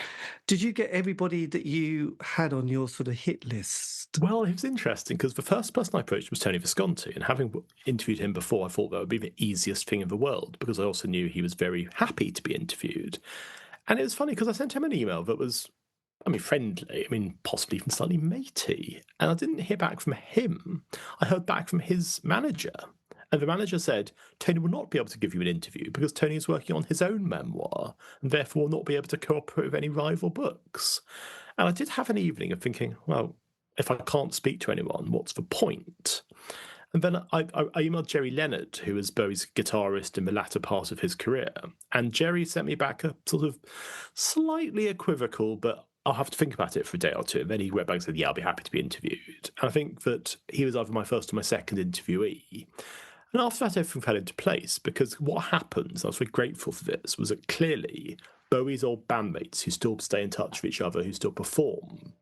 did you get everybody that you had on your sort of hit list? Well, it was interesting because the first person I approached was Tony Visconti, and having interviewed him before, I thought that would be the easiest thing in the world because I also knew he was very happy to be interviewed. And it was funny because I sent him an email that was, I mean, friendly, I mean, possibly even slightly matey. And I didn't hear back from him. I heard back from his manager. And the manager said, Tony will not be able to give you an interview because Tony is working on his own memoir and therefore will not be able to cooperate with any rival books. And I did have an evening of thinking, well, if I can't speak to anyone, what's the point? And then I emailed Jerry Leonard, who was Bowie's guitarist in the latter part of his career. And Jerry sent me back a sort of slightly equivocal, but I'll have to think about it for a day or two. And then he went back and said, yeah, I'll be happy to be interviewed. And I think that he was either my first or my second interviewee. And after that, everything fell into place because what happened, I was very grateful for this, was that clearly Bowie's old bandmates who still stay in touch with each other, who still perform,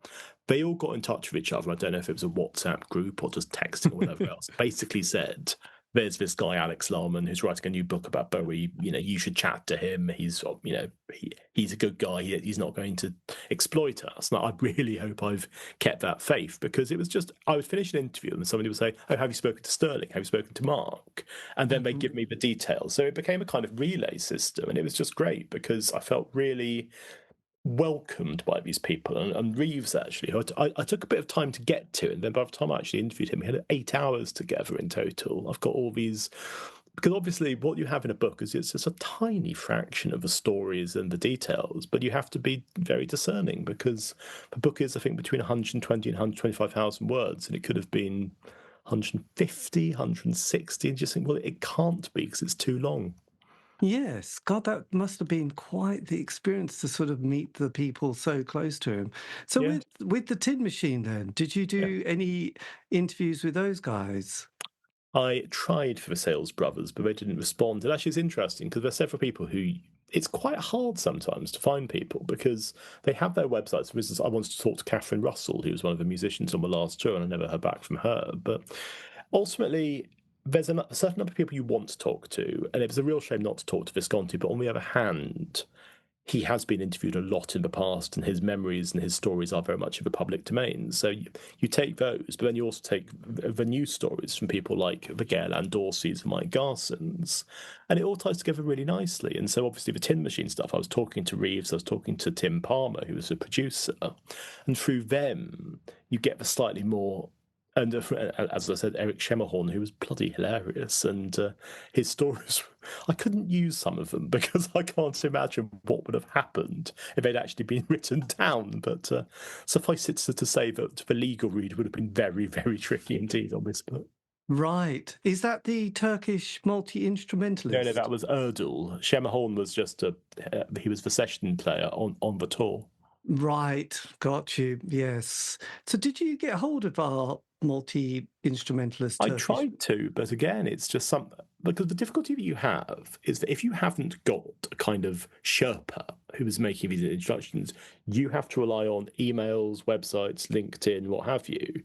they all got in touch with each other. I don't know if it was a WhatsApp group or just texting or whatever else. Basically said, there's this guy, Alex Larman, who's writing a new book about Bowie. You know, you should chat to him. He's, you know, he's a good guy. He's not going to exploit us. Now, I really hope I've kept that faith because it was just, I would finish an interview and somebody would say, oh, have you spoken to Sterling? Have you spoken to Mark? And then they'd give me the details. So it became a kind of relay system. And it was just great because I felt really welcomed by these people. And Reeves, actually, I took a bit of time to get to, and then by the time I actually interviewed him, we had 8 hours together in total. I've got all these, because obviously what you have in a book is it's just a tiny fraction of the stories and the details, but you have to be very discerning because the book is, I think, between 120 and 125,000 words, and it could have been 150, 160, and just think, well, it can't be because it's too long. Yes, God, that must have been quite the experience to sort of meet the people so close to him. So Yeah. with the Tin Machine then, did you do any interviews with those guys? I tried for the Sales Brothers, but they didn't respond. And actually, it's interesting because there's several people who it's quite hard sometimes to find people because they have their websites. For instance, I wanted to talk to Catherine Russell, who was one of the musicians on the last tour, and I never heard back from her. But ultimately, there's a certain number of people you want to talk to, and it was a real shame not to talk to Visconti. But on the other hand, he has been interviewed a lot in the past, and his memories and his stories are very much in the public domain. So you take those, but then you also take the news stories from people like the Gail Dorseys and Mike Garsons, and it all ties together really nicely. And so obviously the Tin Machine stuff, I was talking to Reeves, I was talking to Tim Palmer, who was a producer, and through them you get the slightly more. And as I said, Eric Schemmerhorn, who was bloody hilarious, and his stories, I couldn't use some of them because I can't imagine what would have happened if they'd actually been written down. But suffice it to say that the legal read would have been very, very tricky indeed on this book. Right. Is that the Turkish multi-instrumentalist? No, that was Erdal. Schemmerhorn was just he was the session player on the tour. Right, got you. Yes. So did you get hold of our multi-instrumentalist? I tried to, but again, it's just something because the difficulty that you have is that if you haven't got a kind of Sherpa who is making these introductions, you have to rely on emails, websites, LinkedIn, what have you.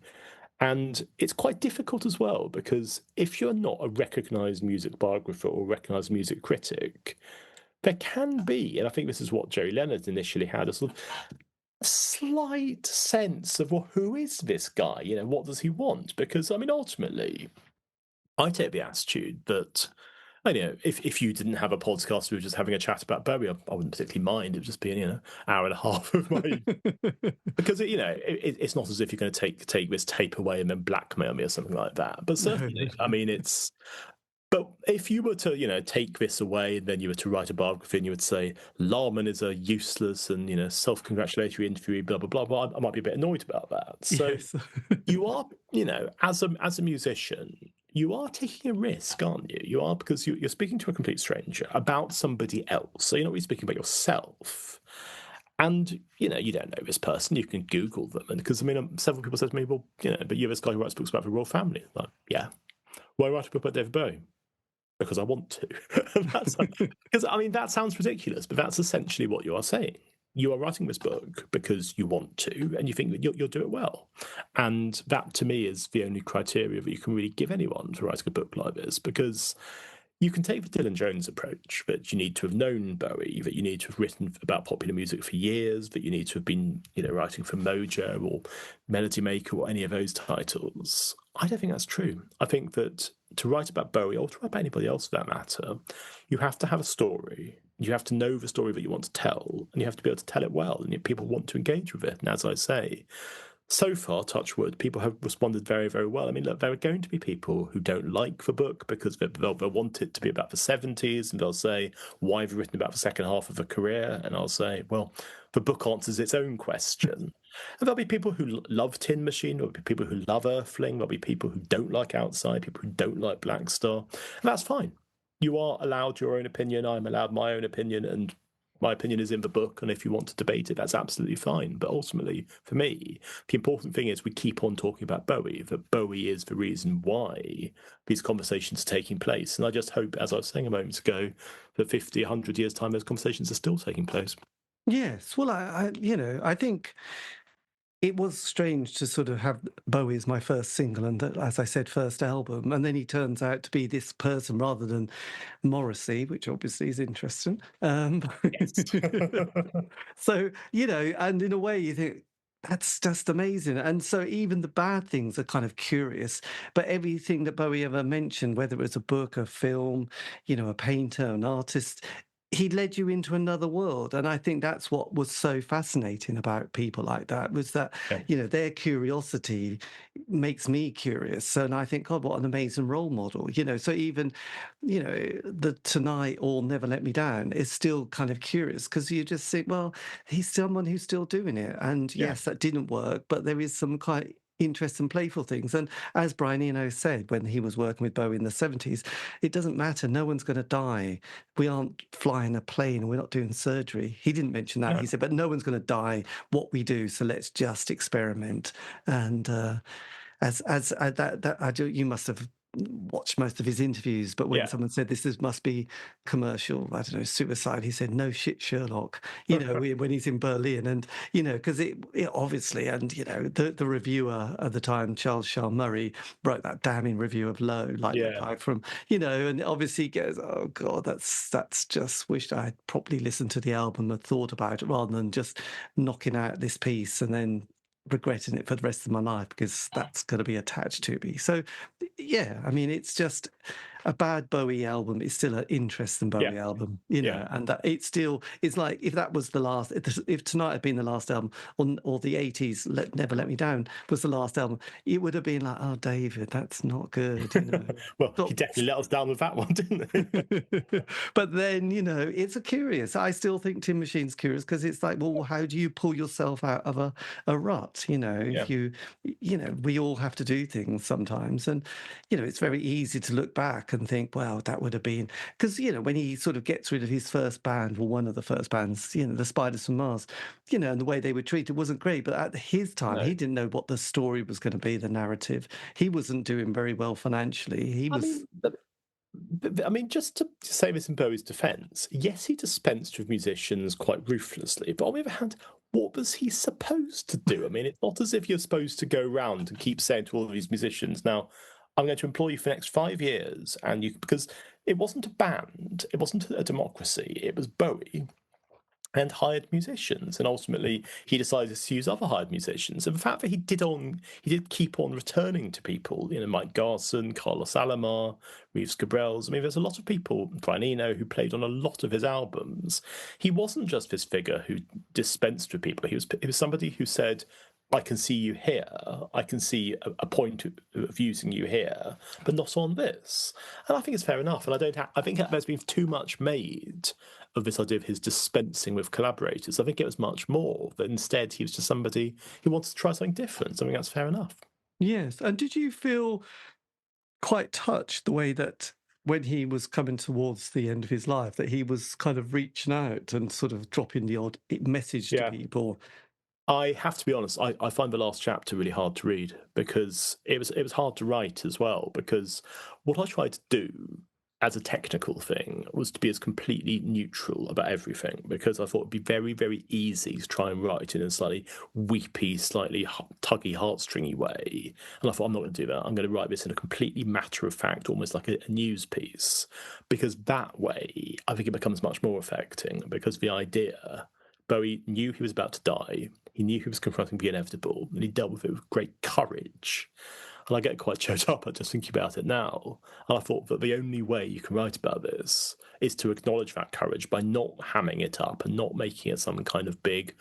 And it's quite difficult as well because if you're not a recognised music biographer or recognised music critic, there can be, and I think this is what Jerry Leonard initially had, a sort of slight sense of, well, who is this guy? You know, what does he want? Because, I mean, ultimately, I take the attitude that, you know, if you didn't have a podcast, we were just having a chat about Bowie, I wouldn't particularly mind. It would just be, you know, hour and a half of my... because, you know, it's not as if you're going to take this tape away and then blackmail me or something like that. But certainly, I mean, it's... But if you were to, take this away and then you were to write a biography and you would say Larman is a useless and, self-congratulatory interviewee, blah, blah, blah, well, I might be a bit annoyed about that. So Yes. you are, as a musician, you are taking a risk, aren't you? You are, because you're speaking to a complete stranger about somebody else. So you're not really speaking about yourself. And, you don't know this person. You can Google them. And because, several people said to me, well, but you're this guy who writes books about the royal family. Like, yeah. Why write a book about David Bowie? Because I want to. Because, that sounds ridiculous, but that's essentially what you are saying. You are writing this book because you want to, and you think that you'll do it well. And that, to me, is the only criteria that you can really give anyone for writing a book like this, because you can take the Dylan Jones approach, that you need to have known Bowie, that you need to have written about popular music for years, that you need to have been, writing for Mojo or Melody Maker or any of those titles. I don't think that's true. I think that to write about Bowie, or to write about anybody else for that matter, you have to have a story. You have to know the story that you want to tell, and you have to be able to tell it well, and people want to engage with it. And as I say, so far, touch wood, people have responded very, very well. Look, there are going to be people who don't like the book because they'll want it to be about the 70s, and they'll say, why have you written about the second half of a career? And I'll say, well, the book answers its own question. And there'll be people who love Tin Machine, there'll be people who love Earthling, there'll be people who don't like Outside, people who don't like Blackstar, and that's fine. You are allowed your own opinion, I'm allowed my own opinion, and my opinion is in the book, and if you want to debate it, that's absolutely fine. But ultimately, for me, the important thing is we keep on talking about Bowie, that Bowie is the reason why these conversations are taking place. And I just hope, as I was saying a moment ago, that 50, 100 years' time, those conversations are still taking place. Yes. Well, I think it was strange to sort of have Bowie as my first single and, as I said, first album. And then he turns out to be this person rather than Morrissey, which obviously is interesting. Yes. So, and in a way you think, that's just amazing. And so even the bad things are kind of curious. But everything that Bowie ever mentioned, whether it was a book, a film, a painter, an artist, he led you into another world. And I think that's what was so fascinating about people like that, was that, Yeah. their curiosity makes me curious. And I think, God, what an amazing role model, So even, the Tonight or Never Let Me Down is still kind of curious, because you just think, well, he's someone who's still doing it. And yes, that didn't work, but there is some quite interesting, playful things. And as Brian Eno said when he was working with Bowie in the 70s, it doesn't matter. No one's going to die. We aren't flying a plane. We're not doing surgery. He didn't mention that. No. He said, but no one's going to die. What we do, so let's just experiment. And you must have watched most of his interviews, but when someone said this must be commercial, I don't know, suicide, he said, no shit, Sherlock, when he's in Berlin. And, because it obviously, and, the reviewer at the time, Charles Shaw Murray, wrote that damning review of Low, like the guy from, and obviously he goes, oh God, that's just wished I had properly listened to the album and thought about it rather than just knocking out this piece and then regretting it for the rest of my life, because that's going to be attached to me. So it's just a bad Bowie album. It's still an interesting Bowie album, and that it's like, if that was the last, if Tonight had been the last album, or the 80s Never Let Me Down was the last album, it would have been like, oh David, that's not good. Well, he definitely let us down with that one, didn't he? But then, it's curious. I still think Tin Machine's curious, because it's like, well, how do you pull yourself out of a rut? If we all have to do things sometimes, and it's very easy to look back and think, well, that would have been, because when he sort of gets rid of his first band, or one of the first bands, the Spiders from Mars, and the way they were treated wasn't great. But at his time, he didn't know what the story was going to be, the narrative. He wasn't doing very well financially. He was. Just to say this in Bowie's defence, yes, he dispensed with musicians quite ruthlessly, but on the other hand, what was he supposed to do? It's not as if you're supposed to go around and keep saying to all of these musicians, now, I'm going to employ you for the next 5 years, because it wasn't a band, it wasn't a democracy, it was Bowie and hired musicians, and ultimately he decided to use other hired musicians. And the fact that he did keep on returning to people, Mike Garson, Carlos Alomar, Reeves Gabrels. There's a lot of people, Brian Eno, who played on a lot of his albums. He wasn't just this figure who dispensed with people. He was somebody who said, I can see you here. I can see a point of using you here, but not on this. And I think it's fair enough. And I think there's been too much made of this idea of his dispensing with collaborators. I think it was much more that instead he was just somebody who wanted to try something different. I think that's fair enough. Yes. And did you feel quite touched the way that when he was coming towards the end of his life, that he was kind of reaching out and sort of dropping the odd message to people? I have to be honest, I find the last chapter really hard to read because it was hard to write as well, because what I tried to do as a technical thing was to be as completely neutral about everything, because I thought it'd be very, very easy to try and write in a slightly weepy, slightly tuggy, heartstringy way. And I thought, I'm not going to do that. I'm going to write this in a completely matter of fact, almost like a news piece, because that way I think it becomes much more affecting, because the idea... Bowie knew he was about to die. He knew he was confronting the inevitable, and he dealt with it with great courage. And I get quite choked up at just thinking about it now. And I thought that the only way you can write about this is to acknowledge that courage by not hamming it up and not making it some kind of big,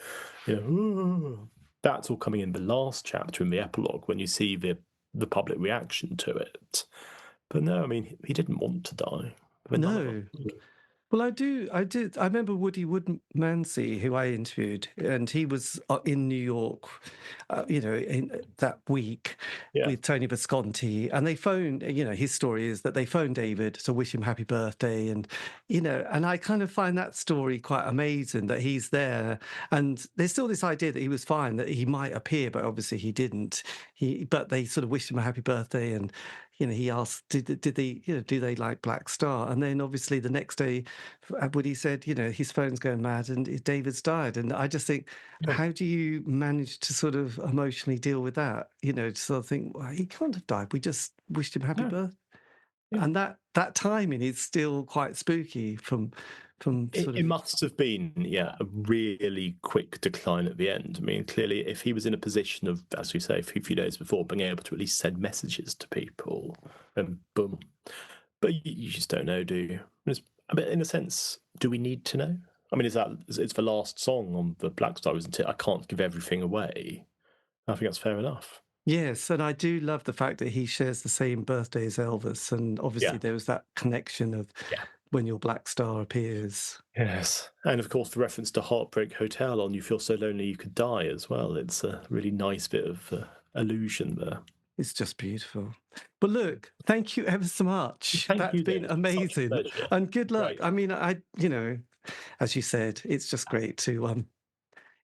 that's all coming in the last chapter in the epilogue when you see the public reaction to it. But no, I mean, he didn't want to die. No. Well, I did. I remember Woody Woodmansey, who I interviewed, and he was in New York, in that week with Tony Visconti, and they phoned. His story is that they phoned David to wish him happy birthday, and and I kind of find that story quite amazing that he's there, and there's still this idea that he was fine, that he might appear, but obviously he didn't. But they sort of wished him a happy birthday, and he asked, did they, do they like Blackstar? And then obviously the next day, Woody said, his phone's going mad and David's died. And I just think, how do you manage to sort of emotionally deal with that? To sort of think, well, he can't have died. We just wished him happy birthday. Yeah. And that timing is still quite spooky from it must have been, a really quick decline at the end. I mean, clearly, if he was in a position of, as we say, a few days before, being able to at least send messages to people, then boom. But you just don't know, do you? I mean, in a sense, do we need to know? I mean, it's the last song on the Blackstar, isn't it? I can't give everything away. I think that's fair enough. Yes, and I do love the fact that he shares the same birthday as Elvis, and obviously there was that connection of when your Blackstar appears. Yes, and of course the reference to Heartbreak Hotel on "You Feel So Lonely You Could Die" as well. It's a really nice bit of allusion there. It's just beautiful. But look, thank you ever so much. That's been amazing, and good luck. Right. I mean, as you said, it's just great to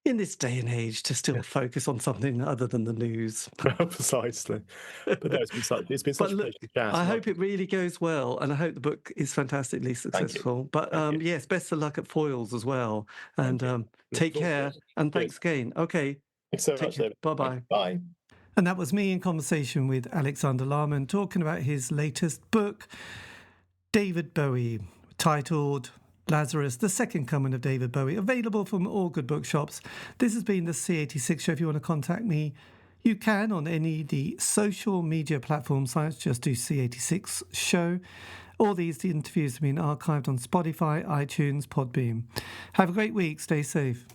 in this day and age to still focus on something other than the news. Precisely. But no, it's been such a pleasure to chat. I hope it really goes well, and I hope the book is fantastically successful. But yes, best of luck at Foyles as well. And take care, and thanks again. Okay. Thanks so much, David. Bye-bye. Bye. And that was me in conversation with Alexander Larman talking about his latest book, David Bowie, titled Lazarus, the Second Coming of David Bowie, available from all good bookshops. This has been the C86 Show. If you want to contact me, you can on any of the social media platform sites. Just do C86 Show. All these interviews have been archived on Spotify, iTunes, Podbean. Have a great week. Stay safe.